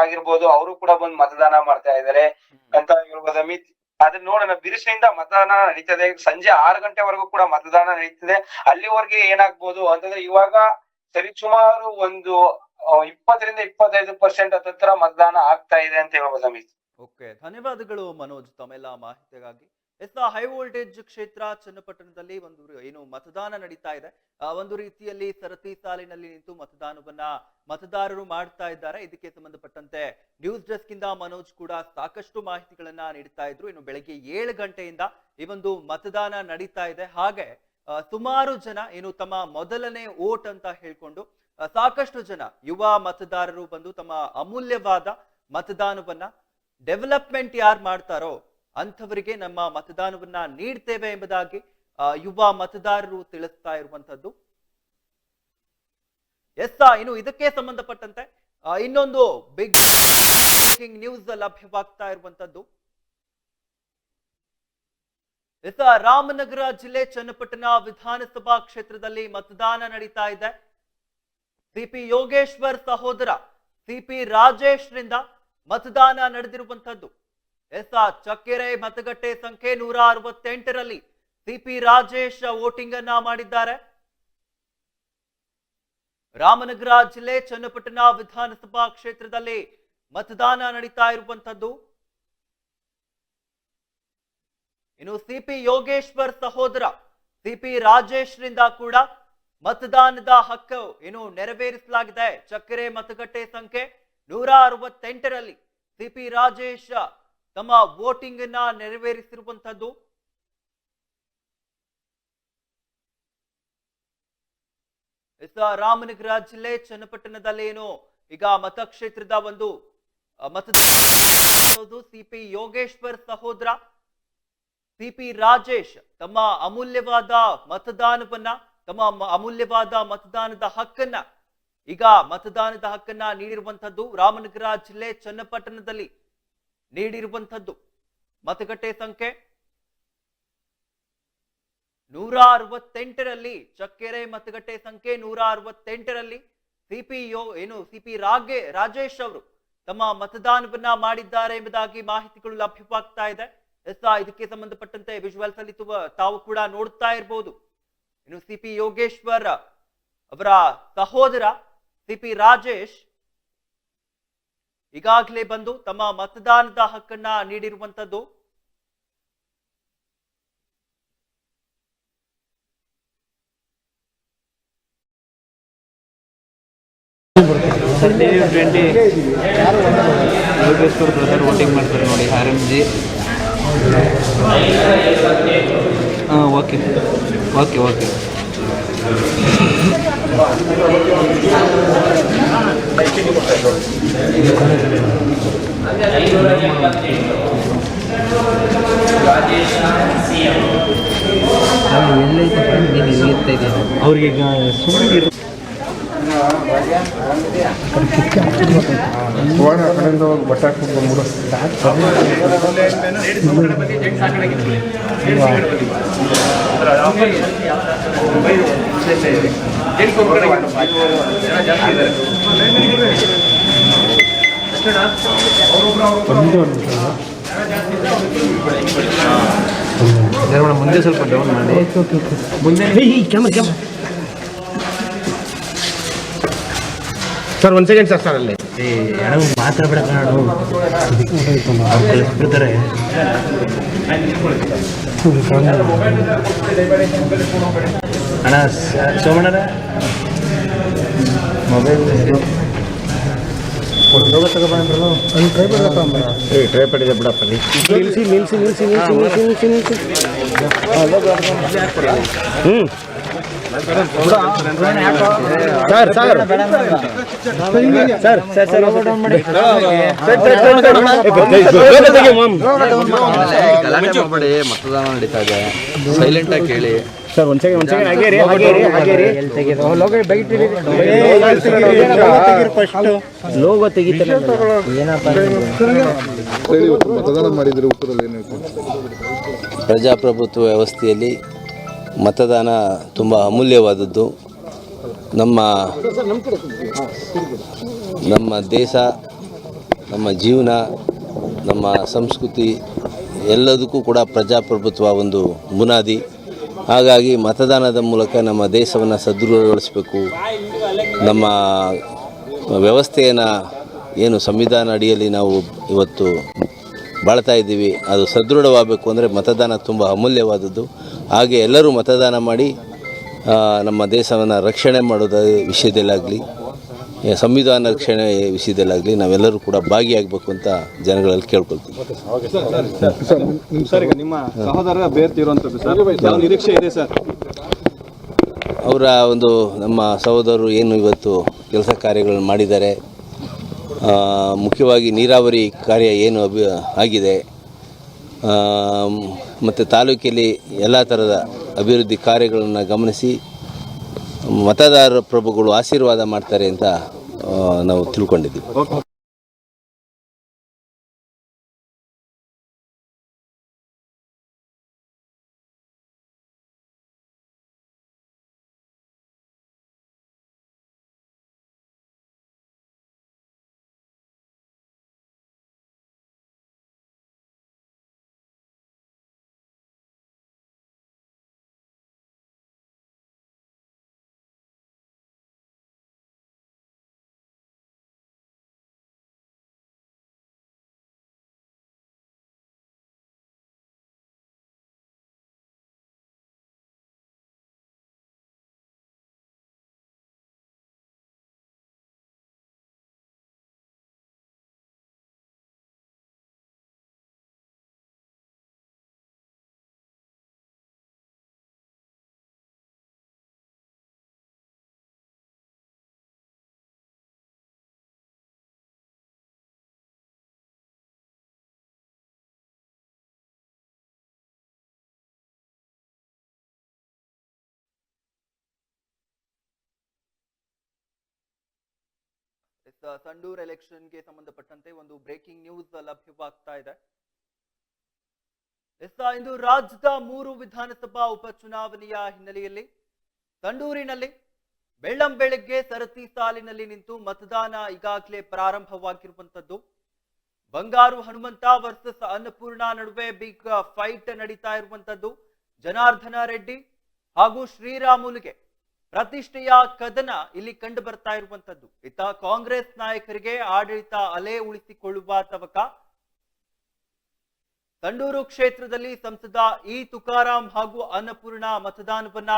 ಆಗಿರ್ಬೋದು ಅವರು ಕೂಡ ಬಂದು ಮತದಾನ ಮಾಡ್ತಾ ಇದಾರೆ ಅಂತ ಹೇಳ್ಬೋದು ಅಮಿತ್. ಅದನ್ನ ನೋಡೋಣ, ಬಿರುಸಿನಿಂದ ಮತದಾನ ನಡೀತದೆ. ಸಂಜೆ 6 ಗಂಟೆವರೆಗೂ ಕೂಡ ಮತದಾನ ನಡೀತದೆ. ಅಲ್ಲಿವರೆಗೆ ಏನಾಗ್ಬೋದು ಅಂತಂದ್ರೆ ಇವಾಗ ಸರಿಸುಮಾರು ಒಂದು 20-25% ಹತ್ತಿರ ಮತದಾನ ಆಗ್ತಾ ಇದೆ ಅಂತ ಹೇಳ್ಬೋದು ಅಮಿತ್. ಓಕೆ, ಧನ್ಯವಾದಗಳು ಮನೋಜ್ ತಮ್ಮೆಲ್ಲ ಮಾಹಿತಿಗಾಗಿ. ಹೈ ವೋಲ್ಟೇಜ್ ಕ್ಷೇತ್ರ ಚನ್ನಪಟ್ಟಣದಲ್ಲಿ ಏನು ಮತದಾನ ನಡೀತಾ ಇದೆ. ಒಂದು ರೀತಿಯಲ್ಲಿ ಸರತಿ ಸಾಲಿನಲ್ಲಿ ನಿಂತು ಮತದಾರರು ಮಾಡ್ತಾ ಇದ್ದಾರೆ. ಇದಕ್ಕೆ ಸಂಬಂಧಪಟ್ಟಂತೆ ನ್ಯೂಸ್ ಡೆಸ್ಕ್ ಇಂದ ಮನೋಜ್ ಕೂಡ ಸಾಕಷ್ಟು ಮಾಹಿತಿಗಳನ್ನ ನೀಡ್ತಾ ಇದ್ರು. ಇನ್ನು ಬೆಳಗ್ಗೆ 7 ಗಂಟೆಯಿಂದ ಈ ಒಂದು ಮತದಾನ ನಡೀತಾ ಇದೆ. ಹಾಗೆ ಸುಮಾರು ಜನ ಏನು ತಮ್ಮ ಮೊದಲನೇ ವೋಟ್ ಅಂತ ಹೇಳ್ಕೊಂಡು ಸಾಕಷ್ಟು ಜನ ಯುವ ಮತದಾರರು ಬಂದು ತಮ್ಮ ಅಮೂಲ್ಯವಾದ ಮತದಾನವನ್ನ ಡೆವಲಪ್ಮೆಂಟ್ ಯಾರು ಮಾಡ್ತಾರೋ ಅಂಥವರಿಗೆ ನಮ್ಮ ಮತದಾನವನ್ನ ನೀಡ್ತೇವೆ ಎಂಬುದಾಗಿ ಯುವ ಮತದಾರರು ತಿಳಿಸ್ತಾ ಇರುವಂತದ್ದು. ಇನ್ನು ಇದಕ್ಕೆ ಸಂಬಂಧಪಟ್ಟಂತೆ ಇನ್ನೊಂದು ಬಿಗ್ ಬ್ರೇಕಿಂಗ್ ನ್ಯೂಸ್ ಲಭ್ಯವಾಗ್ತಾ ಇರುವಂತದ್ದು. ರಾಮನಗರ ಜಿಲ್ಲೆ ಚನ್ನಪಟ್ಟಣ ವಿಧಾನಸಭಾ ಕ್ಷೇತ್ರದಲ್ಲಿ ಮತದಾನ ನಡೀತಾ ಇದೆ. ಸಿಪಿ ಯೋಗೇಶ್ವರ್ ಸಹೋದರ ಸಿಪಿ ರಾಜೇಶ್ ರಿಂದ ಮತದಾನ ನಡೆದಿರುವಂತದ್ದು. ಚಕ್ಕೆರೆ ಮತಗಟ್ಟೆ ಸಂಖ್ಯೆ 168ರಲ್ಲಿ ಸಿಪಿ ರಾಜೇಶ್ ವೋಟಿಂಗ್ ಅನ್ನ ಮಾಡಿದ್ದಾರೆ. ರಾಮನಗರ ಜಿಲ್ಲೆ ಚನ್ನಪಟ್ಟಣ ವಿಧಾನಸಭಾ ಕ್ಷೇತ್ರದಲ್ಲಿ ಮತದಾನ ನಡೀತಾ ಇರುವಂತದ್ದು. ಇನ್ನು ಸಿಪಿ ಯೋಗೇಶ್ವರ್ ಸಹೋದರ ಸಿಪಿ ರಾಜೇಶ್ ರಿಂದ ಕೂಡ ಮತದಾನದ ಹಕ್ಕು ನೆರವೇರಿಸಲಾಗಿದೆ. ಚಕ್ಕೆರೆ ಮತಗಟ್ಟೆ ಸಂಖ್ಯೆ 168ರಲ್ಲಿ ಸಿಪಿ ರಾಜೇಶ್ ತಮ್ಮ ವೋಟಿಂಗ್ ಅನ್ನ ನೆರವೇರಿಸಿರುವಂತದ್ದು. ರಾಮನಗರ ಜಿಲ್ಲೆ ಚನ್ನಪಟ್ಟಣದಲ್ಲಿ ಈಗ ಮತಕ್ಷೇತ್ರದ ಒಂದು ಸಿಪಿ ಯೋಗೇಶ್ವರ್ ಸಹೋದರ ಸಿಪಿ ರಾಜೇಶ್ ತಮ್ಮ ಅಮೂಲ್ಯವಾದ ಮತದಾನದ ಹಕ್ಕನ್ನ ನೀಡಿರುವಂತದ್ದು. ರಾಮನಗರ ಜಿಲ್ಲೆ ಚನ್ನಪಟ್ಟಣದಲ್ಲಿ ನೀಡಿರುವಂತದ್ದು. ಮತಗಟ್ಟೆ ಸಂಖ್ಯೆ 168ರಲ್ಲಿ ಚಕ್ಕೆರೆ ಮತಗಟ್ಟೆ ಸಂಖ್ಯೆ 168ರಲ್ಲಿ ಸಿಪಿ ರಾಜೇಶ್ ಅವರು ತಮ್ಮ ಮತದಾನವನ್ನ ಮಾಡಿದ್ದಾರೆ ಎಂಬುದಾಗಿ ಮಾಹಿತಿಗಳು ಲಭ್ಯವಾಗ್ತಾ ಇದೆ. ಇದಕ್ಕೆ ಸಂಬಂಧಪಟ್ಟಂತೆ ವಿಜುವಲ್ಸ್ ಅಲ್ಲಿ ತಾವು ಕೂಡ ನೋಡ್ತಾ ಇರಬಹುದು. ಇನ್ನು ಸಿಪಿ ಯೋಗೇಶ್ವರ್ ಅವರ ಸಹೋದರ ಸಿಪಿ ರಾಜೇಶ್ ಈಗಾಗಲೇ ಬಂದು ತಮ್ಮ ಮತದಾನದ ಹಕ್ಕನ್ನ ನೀಡಿರುವಂತದ್ದು. ಯೋಗೇಶ್ವರ್ ಬ್ರದರ್ ವೋಟಿಂಗ್ ಮಾಡ್ತಾರೆ ನೋಡಿ, RMG. ಓಕೆ ಓಕೆ ಓಕೆ ಅವ್ರಿಗೆ ಸುಮ್ಮನೆ ಬಟ್ಟೆ ಹಾಕ್ಬಿಟ್ಟು ಮುಂದೆ ಸ್ವಲ್ಪ ಡೌನ್ ಮಾಡಿ ಮುಂದೆ ಸರ್. 1 ಸೆಕೆಂಡ್ ಸರ್ ಅಲ್ಲಿ ಮಾತಾಡ್ಬೇಡ ಕಳಿಸ್ಬಿಡ್ತಾರೆ. ಅಣ್ಣ ಸೋಮಣ್ಣರ ಮೊಬೈಲ್ ಟ್ರೈ ಪಡಿದೆ ಬಿಡಪ್ಪ. ನಿಲ್ಸಿ ನಿಲ್ಸಿ ನಿಲ್ಸಿ ನಿಲ್ಸಿ ನಿಲ್ಸಿ ನಿಲ್ಸಿ ನಿಲ್ಸಿ sir sir sir sir sir ಮತದಾನ ನಡೀತಾ ಇದೆ, ಸೈಲೆಂಟ್ ಆಗಿ ಕೇಳಿ ಸರ್. 1 ಸೆಕೆಂಡ್ ಲೋಗೋ ತೆಗಿತಾರೆ. ಮತದಾನ ಮಾಡಿದ್ರೆ ಉತ್ತರದಲ್ಲಿ ಏನಾಯ್ತು? ಪ್ರಜಾಪ್ರಭುತ್ವ ವ್ಯವಸ್ಥೆಯಲ್ಲಿ ಮತದಾನ ತುಂಬ ಅಮೂಲ್ಯವಾದದ್ದು. ನಮ್ಮ ದೇಶ, ನಮ್ಮ ಜೀವನ, ನಮ್ಮ ಸಂಸ್ಕೃತಿ ಎಲ್ಲದಕ್ಕೂ ಕೂಡ ಪ್ರಜಾಪ್ರಭುತ್ವ ಒಂದು ಬುನಾದಿ. ಹಾಗಾಗಿ ಮತದಾನದ ಮೂಲಕ ನಮ್ಮ ದೇಶವನ್ನು ಸದೃಢಗೊಳಿಸಬೇಕು. ನಮ್ಮ ವ್ಯವಸ್ಥೆಯನ್ನು ಏನು ಸಂವಿಧಾನ ಅಡಿಯಲ್ಲಿ ನಾವು ಇವತ್ತು ಬಾಳ್ತಾ ಇದ್ದೀವಿ. ಅದು ಸದೃಢವಾಗಬೇಕು ಅಂದರೆ ಮತದಾನ ತುಂಬ ಅಮೂಲ್ಯವಾದದ್ದು. ಹಾಗೆ ಎಲ್ಲರೂ ಮತದಾನ ಮಾಡಿ ನಮ್ಮ ದೇಶವನ್ನು ರಕ್ಷಣೆ ಮಾಡೋದ ವಿಷಯದಲ್ಲಾಗಲಿ, ಸಂವಿಧಾನ ರಕ್ಷಣೆ ವಿಷಯದಲ್ಲಾಗಲಿ ನಾವೆಲ್ಲರೂ ಕೂಡ ಭಾಗಿಯಾಗಬೇಕು ಅಂತ ಜನಗಳಲ್ಲಿ ಕೇಳ್ಕೊಳ್ತೀವಿ. ಸರ್, ಈಗ ನಿಮ್ಮ ಸಹೋದರ ಅಭ್ಯರ್ಥಿ ಇರುವಂಥದ್ದು ಸರ್, ಯಾವ ನಿರೀಕ್ಷೆ ಇದೆ ಸರ್? ಅವರ ನಮ್ಮ ಸಹೋದರರು ಏನು ಇವತ್ತು ಕೆಲಸ ಕಾರ್ಯಗಳನ್ನು ಮಾಡಿದ್ದಾರೆ, ಮುಖ್ಯವಾಗಿ ನೀರಾವರಿ ಕಾರ್ಯ ಏನು ಆಗಿದೆ, ಮತ್ತು ತಾಲೂಕಲ್ಲಿ ಎಲ್ಲ ಥರದ ಅಭಿವೃದ್ಧಿ ಕಾರ್ಯಗಳನ್ನು ಗಮನಿಸಿ ಮತದಾರ ಪ್ರಭುಗಳು ಆಶೀರ್ವಾದ ಮಾಡ್ತಾರೆ ಅಂತ ನಾವು ತಿಳ್ಕೊಂಡಿದ್ದೀವಿ. ಸಂಡೂರ್ ಎಲೆಕ್ಷನ್ಗೆ ಸಂಬಂಧಪಟ್ಟಂತೆ ಒಂದು ಬ್ರೇಕಿಂಗ್ ನ್ಯೂಸ್ ಲಭ್ಯವಾಗ್ತಾ ಇದೆ. ಇಂದು ರಾಜ್ಯದ 3 ವಿಧಾನಸಭಾ ಉಪಚುನಾವಣೆಯ ಹಿನ್ನೆಲೆಯಲ್ಲಿ ಸಂಡೂರಿನಲ್ಲಿ ಬೆಳ್ಳಂಬೆಳಗ್ಗೆ ಸರತಿ ಸಾಲಿನಲ್ಲಿ ನಿಂತು ಮತದಾನ ಈಗಾಗಲೇ ಪ್ರಾರಂಭವಾಗಿರುವಂತದ್ದು. ಬಂಗಾರು ಹನುಮಂತ ವರ್ಸಸ್ ಅನ್ನಪೂರ್ಣ ನಡುವೆ ಬಿಗ್ ಫೈಟ್ ನಡೀತಾ ಇರುವಂತದ್ದು. ಜನಾರ್ದನ ರೆಡ್ಡಿ ಹಾಗೂ ಶ್ರೀರಾಮುಲುಗೆ ಪ್ರತಿಷ್ಠೆಯ ಕದನ ಇಲ್ಲಿ ಕಂಡು ಬರ್ತಾ ಇರುವಂತದ್ದು. ಇತ್ತ ಕಾಂಗ್ರೆಸ್ ನಾಯಕರಿಗೆ ಆಡಳಿತ ಅಲೆ ಉಳಿಸಿಕೊಳ್ಳುವ ತವಕ. ಸಂಡೂರು ಕ್ಷೇತ್ರದಲ್ಲಿ ಸಂಸದ ಇ ತುಕಾರಾಂ ಹಾಗೂ ಅನ್ನಪೂರ್ಣ ಮತದಾನವನ್ನ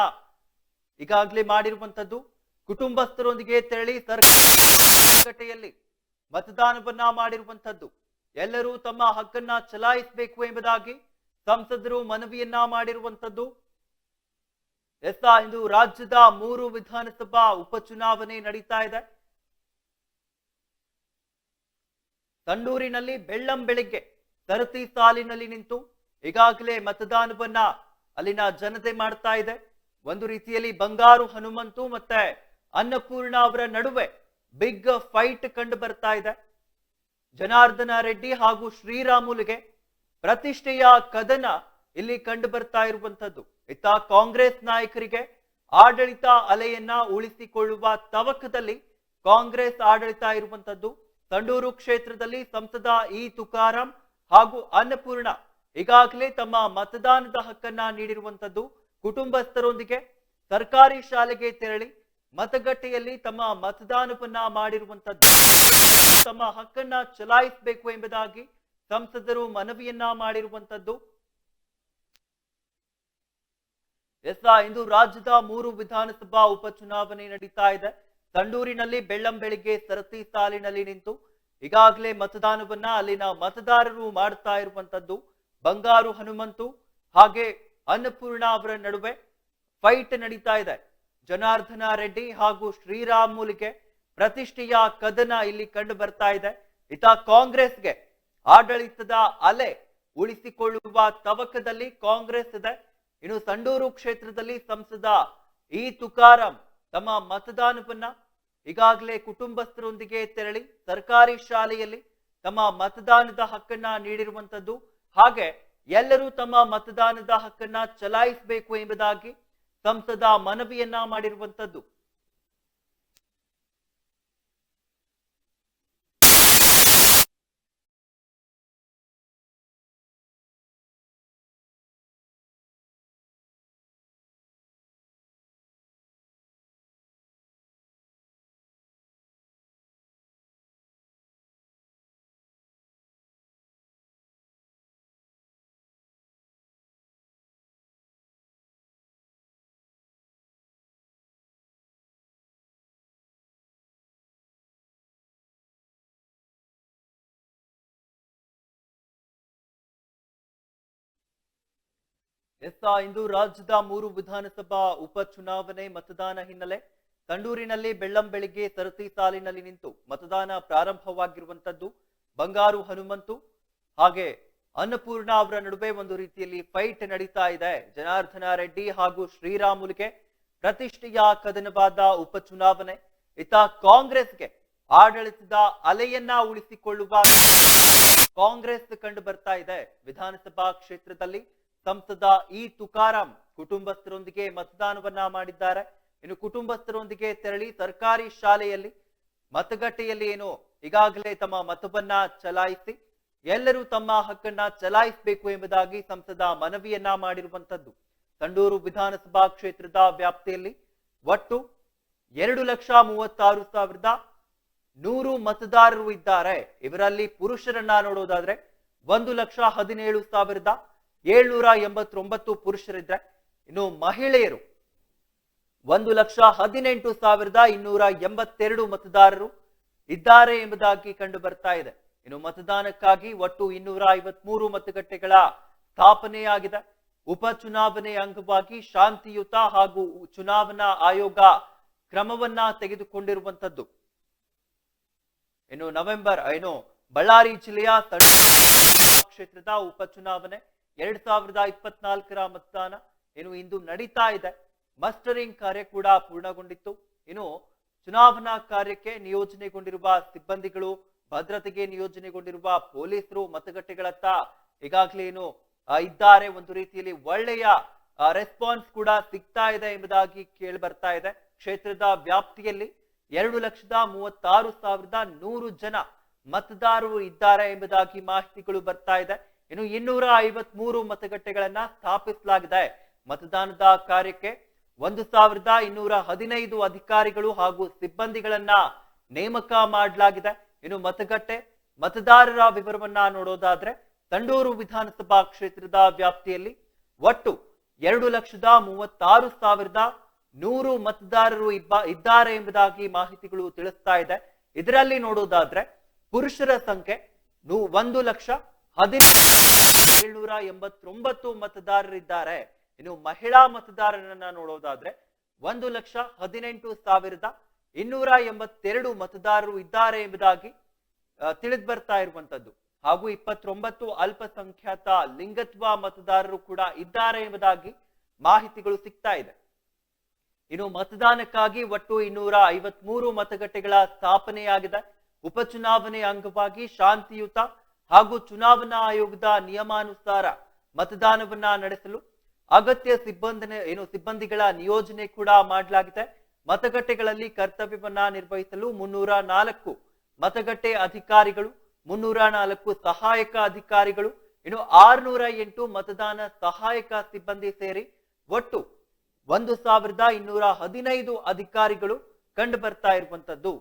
ಈಗಾಗಲೇ ಮಾಡಿರುವಂತದ್ದು. ಕುಟುಂಬಸ್ಥರೊಂದಿಗೆ ತೆರಳಿ ಸರ್ಕಾರದಲ್ಲಿ ಮತದಾನವನ್ನ ಮಾಡಿರುವಂತದ್ದು. ಎಲ್ಲರೂ ತಮ್ಮ ಹಕ್ಕನ್ನ ಚಲಾಯಿಸಬೇಕು ಎಂಬುದಾಗಿ ಸಂಸದರು ಮನವಿಯನ್ನ ಮಾಡಿರುವಂತದ್ದು. ಇಂದು ರಾಜ್ಯದ 3 ವಿಧಾನಸಭಾ ಉಪಚುನಾವಣೆ ನಡೀತಾ ಇದೆ. ಸಂಡೂರಿನಲ್ಲಿ ಬೆಳ್ಳಂಬೆಳಗ್ಗೆ ಸರತಿ ಸಾಲಿನಲ್ಲಿ ನಿಂತು ಈಗಾಗಲೇ ಮತದಾನವನ್ನ ಅಲ್ಲಿನ ಜನತೆ ಮಾಡ್ತಾ ಇದೆ. ಒಂದು ರೀತಿಯಲ್ಲಿ ಬಂಗಾರು ಹನುಮಂತು ಮತ್ತೆ ಅನ್ನಪೂರ್ಣ ಅವರ ನಡುವೆ ಬಿಗ್ ಫೈಟ್ ಕಂಡು ಬರ್ತಾ ಇದೆ. ಜನಾರ್ದನ ರೆಡ್ಡಿ ಹಾಗೂ ಶ್ರೀರಾಮುಲುಗೆ ಪ್ರತಿಷ್ಠೆಯ ಕದನ ಇಲ್ಲಿ ಕಂಡು ಬರ್ತಾ ಇರುವಂತದ್ದು. ಇತ್ತ ಕಾಂಗ್ರೆಸ್ ನಾಯಕರಿಗೆ ಆಡಳಿತ ಅಲೆಯನ್ನ ಉಳಿಸಿಕೊಳ್ಳುವ ತವಕದಲ್ಲಿ ಕಾಂಗ್ರೆಸ್ ಆಡಳಿತ ಇರುವಂತದ್ದು. ಸಂಡೂರು ಕ್ಷೇತ್ರದಲ್ಲಿ ಸಂಸದ ಇ ತುಕಾರಾಂ ಹಾಗೂ ಅನ್ನಪೂರ್ಣ ಈಗಾಗಲೇ ತಮ್ಮ ಮತದಾನದ ಹಕ್ಕನ್ನ ನೀಡಿರುವಂತದ್ದು. ಕುಟುಂಬಸ್ಥರೊಂದಿಗೆ ಸರ್ಕಾರಿ ಶಾಲೆಗೆ ತೆರಳಿ ಮತಗಟ್ಟೆಯಲ್ಲಿ ತಮ್ಮ ಮತದಾನವನ್ನ ಮಾಡಿರುವಂತದ್ದು. ತಮ್ಮ ಹಕ್ಕನ್ನ ಚಲಾಯಿಸಬೇಕು ಎಂಬುದಾಗಿ ಸಂಸದರು ಮನವಿಯನ್ನ ಮಾಡಿರುವಂತದ್ದು. ಇಂದು ರಾಜ್ಯದ 3 ವಿಧಾನಸಭಾ ಉಪಚುನಾವಣೆ ನಡೀತಾ ಇದೆ. ಸಂಡೂರಿನಲ್ಲಿ ಬೆಳ್ಳಂಬೆಳಗ್ಗೆ ಸರತಿ ಸಾಲಿನಲ್ಲಿ ನಿಂತು ಈಗಾಗಲೇ ಮತದಾನವನ್ನ ಅಲ್ಲಿನ ಮತದಾರರು ಮಾಡ್ತಾ ಇರುವಂತದ್ದು. ಬಂಗಾರು ಹನುಮಂತು ಹಾಗೆ ಅನ್ನಪೂರ್ಣ ಅವರ ನಡುವೆ ಫೈಟ್ ನಡೀತಾ ಇದೆ. ಜನಾರ್ದನ ರೆಡ್ಡಿ ಹಾಗೂ ಶ್ರೀರಾಮುಲುಗೆ ಪ್ರತಿಷ್ಠೆಯ ಕದನ ಇಲ್ಲಿ ಕಂಡು ಬರ್ತಾ ಇದೆ. ಇತ್ತ ಕಾಂಗ್ರೆಸ್ಗೆ ಆಡಳಿತದ ಅಲೆ ಉಳಿಸಿಕೊಳ್ಳುವ ತವಕದಲ್ಲಿ ಕಾಂಗ್ರೆಸ್ ಇದೆ. ಇನ್ನು ಸಂಡೂರು ಕ್ಷೇತ್ರದಲ್ಲಿ ಸಂಸದ ಇ ತುಕಾರಾಂ ತಮ್ಮ ಮತದಾನವನ್ನ ಈಗಾಗಲೇ ಕುಟುಂಬಸ್ಥರೊಂದಿಗೆ ತೆರಳಿ ಸರ್ಕಾರಿ ಶಾಲೆಯಲ್ಲಿ ತಮ್ಮ ಮತದಾನದ ಹಕ್ಕನ್ನ ನೀಡಿರುವಂತದ್ದು. ಹಾಗೆ ಎಲ್ಲರೂ ತಮ್ಮ ಮತದಾನದ ಹಕ್ಕನ್ನ ಚಲಾಯಿಸಬೇಕು ಎಂಬುದಾಗಿ ಸಂಸದ ಮನವಿಯನ್ನ ಮಾಡಿರುವಂತದ್ದು. ಇಂದು ರಾಜ್ಯದ 3 ವಿಧಾನಸಭಾ ಉಪಚುನಾವಣೆ ಮತದಾನ ಹಿನ್ನೆಲೆ ಸಂಡೂರಿನಲ್ಲಿ ಬೆಳ್ಳಂಬೆಳಿಗ್ಗೆ ಸರತಿ ಸಾಲಿನಲ್ಲಿ ನಿಂತು ಮತದಾನ ಪ್ರಾರಂಭವಾಗಿರುವಂತದ್ದು. ಬಂಗಾರು ಹನುಮಂತು ಹಾಗೆ ಅನ್ನಪೂರ್ಣ ಅವರ ನಡುವೆ ಒಂದು ರೀತಿಯಲ್ಲಿ ಫೈಟ್ ನಡೀತಾ ಇದೆ. ಜನಾರ್ದನ ರೆಡ್ಡಿ ಹಾಗೂ ಶ್ರೀರಾಮುಲುಗೆ ಪ್ರತಿಷ್ಠೆಯ ಕದನವಾದ ಉಪಚುನಾವಣೆ. ಇತ್ತ ಕಾಂಗ್ರೆಸ್ಗೆ ಆಡಳಿತದ ಅಲೆಯನ್ನ ಉಳಿಸಿಕೊಳ್ಳುವ ಕಾಂಗ್ರೆಸ್ ಕಂಡು ಬರ್ತಾ ಇದೆ. ವಿಧಾನಸಭಾ ಕ್ಷೇತ್ರದಲ್ಲಿ ಸಂಸದ ತುಕಾರಾಂ ಕುಟುಂಬಸ್ಥರೊಂದಿಗೆ ಮತದಾನವನ್ನ ಮಾಡಿದ್ದಾರೆ. ಇನ್ನು ಕುಟುಂಬಸ್ಥರೊಂದಿಗೆ ತೆರಳಿ ಸರ್ಕಾರಿ ಶಾಲೆಯಲ್ಲಿ ಮತಗಟ್ಟೆಯಲ್ಲಿ ಈಗಾಗಲೇ ತಮ್ಮ ಮತವನ್ನ ಚಲಾಯಿಸಿ ಎಲ್ಲರೂ ತಮ್ಮ ಹಕ್ಕನ್ನ ಚಲಾಯಿಸಬೇಕು ಎಂಬುದಾಗಿ ಸಂಸದ ಮನವಿಯನ್ನ ಮಾಡಿರುವಂತದ್ದು. ಸಂಡೂರು ವಿಧಾನಸಭಾ ಕ್ಷೇತ್ರದ ವ್ಯಾಪ್ತಿಯಲ್ಲಿ ಒಟ್ಟು 2,36,100 ಮತದಾರರು ಇದ್ದಾರೆ. ಇವರಲ್ಲಿ ಪುರುಷರನ್ನ ನೋಡೋದಾದ್ರೆ 1,17,789 ಪುರುಷರಿದ್ರೆ, ಇನ್ನು ಮಹಿಳೆಯರು 1,18,282 ಮತದಾರರು ಇದ್ದಾರೆ ಎಂಬುದಾಗಿ ಕಂಡು ಬರ್ತಾ ಇದೆ. ಇನ್ನು ಮತದಾನಕ್ಕಾಗಿ ಒಟ್ಟು 253 ಮತಗಟ್ಟೆಗಳ ಸ್ಥಾಪನೆಯಾಗಿದೆ. ಉಪಚುನಾವಣೆ ಅಂಗವಾಗಿ ಶಾಂತಿಯುತ ಹಾಗೂ ಚುನಾವಣಾ ಆಯೋಗ ಕ್ರಮವನ್ನ ತೆಗೆದುಕೊಂಡಿರುವಂತದ್ದು. ಇನ್ನು ಬಳ್ಳಾರಿ ಜಿಲ್ಲೆಯ ಕ್ಷೇತ್ರದ ಉಪಚುನಾವಣೆ 2024ರ ಮತದಾನ ಇಂದು ನಡೀತಾ ಇದೆ. ಮಸ್ಟರಿಂಗ್ ಕಾರ್ಯ ಕೂಡ ಪೂರ್ಣಗೊಂಡಿತ್ತು. ಇನ್ನು ಚುನಾವಣಾ ಕಾರ್ಯಕ್ಕೆ ನಿಯೋಜನೆಗೊಂಡಿರುವ ಸಿಬ್ಬಂದಿಗಳು, ಭದ್ರತೆಗೆ ನಿಯೋಜನೆಗೊಂಡಿರುವ ಪೊಲೀಸರು ಮತಗಟ್ಟೆಗಳತ್ತ ಈಗಾಗಲೇ ಇದ್ದಾರೆ. ಒಂದು ರೀತಿಯಲ್ಲಿ ಒಳ್ಳೆಯ ರೆಸ್ಪಾನ್ಸ್ ಕೂಡ ಸಿಗ್ತಾ ಇದೆ ಎಂಬುದಾಗಿ ಕೇಳಿ ಬರ್ತಾ ಇದೆ. ಕ್ಷೇತ್ರದ ವ್ಯಾಪ್ತಿಯಲ್ಲಿ 2,36,100 ಜನ ಮತದಾರರು ಇದ್ದಾರೆ ಎಂಬುದಾಗಿ ಮಾಹಿತಿಗಳು ಬರ್ತಾ ಇದೆ. ಇನ್ನು 253 ಮತಗಟ್ಟೆಗಳನ್ನ ಸ್ಥಾಪಿಸಲಾಗಿದೆ. ಮತದಾನದ ಕಾರ್ಯಕ್ಕೆ 1,215 ಅಧಿಕಾರಿಗಳು ಹಾಗೂ ಸಿಬ್ಬಂದಿಗಳನ್ನ ನೇಮಕ ಮಾಡಲಾಗಿದೆ. ಇನ್ನು ಮತದಾರರ ವಿವರವನ್ನ ನೋಡೋದಾದ್ರೆ ಸಂಡೂರು ವಿಧಾನಸಭಾ ಕ್ಷೇತ್ರದ ವ್ಯಾಪ್ತಿಯಲ್ಲಿ ಒಟ್ಟು 2,36,100 ಮತದಾರರು ಇದ್ದಾರೆ ಎಂಬುದಾಗಿ ಮಾಹಿತಿಗಳು ತಿಳಿಸ್ತಾ ಇದೆ. ಇದರಲ್ಲಿ ನೋಡೋದಾದ್ರೆ ಪುರುಷರ ಸಂಖ್ಯೆ 1,17,789 ಮತದಾರರಿದ್ದಾರೆ. ಇನ್ನು ಮಹಿಳಾ ಮತದಾರರನ್ನ ನೋಡೋದಾದ್ರೆ 1,18,282 ಮತದಾರರು ಇದ್ದಾರೆ ಎಂಬುದಾಗಿ ತಿಳಿದು ಬರ್ತಾ ಇರುವಂತದ್ದು. ಹಾಗೂ 29 ಅಲ್ಪಸಂಖ್ಯಾತ ಲಿಂಗತ್ವ ಮತದಾರರು ಕೂಡ ಇದ್ದಾರೆ ಎಂಬುದಾಗಿ ಮಾಹಿತಿಗಳು ಸಿಗ್ತಾ ಇದೆ. ಇನ್ನು ಮತದಾನಕ್ಕಾಗಿ ಒಟ್ಟು 253 ಮತಗಟ್ಟೆಗಳ ಸ್ಥಾಪನೆಯಾಗಿದೆ. ಉಪಚುನಾವಣೆ ಅಂಗವಾಗಿ ಶಾಂತಿಯುತ ಹಾಗೂ ಚುನಾವಣಾ ಆಯೋಗದ ನಿಯಮಾನುಸಾರ ಮತದಾನವನ್ನ ನಡೆಸಲು ಅಗತ್ಯ ಸಿಬ್ಬಂದಿಗಳ ನಿಯೋಜನೆ ಕೂಡ ಮಾಡಲಾಗಿದೆ. ಮತಗಟ್ಟೆಗಳಲ್ಲಿ ಕರ್ತವ್ಯವನ್ನ ನಿರ್ವಹಿಸಲು 304 ಮತಗಟ್ಟೆ ಅಧಿಕಾರಿಗಳು, 304 ಸಹಾಯಕ ಅಧಿಕಾರಿಗಳು, ಇನ್ನು 608 ಮತದಾನ ಸಹಾಯಕ ಸಿಬ್ಬಂದಿ ಸೇರಿ ಒಟ್ಟು 1,215 ಅಧಿಕಾರಿಗಳು ಕಂಡು ಬರ್ತಾ ಇರುವಂತದ್ದು.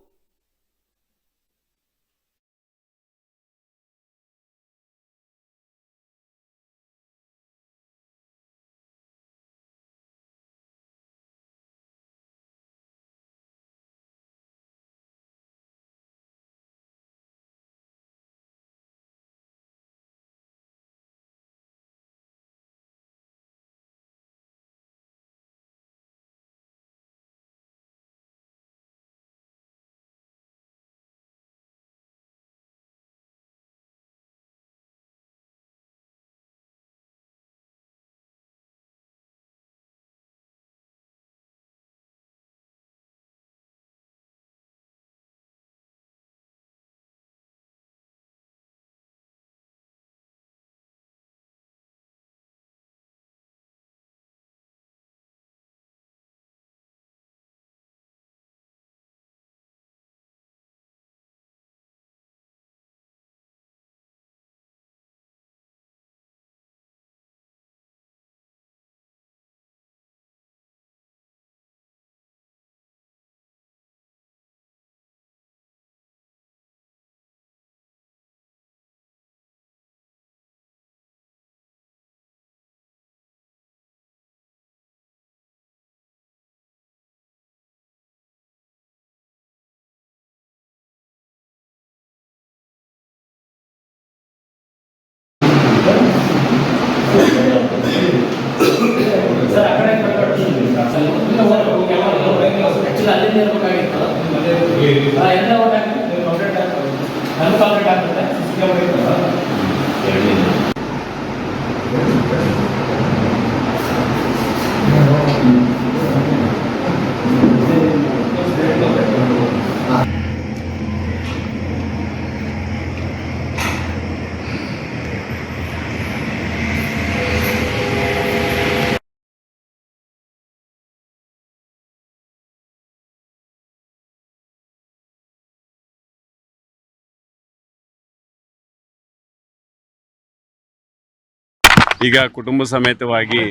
ಈಗ ಕುಟುಂಬ ಸಮೇತವಾಗಿ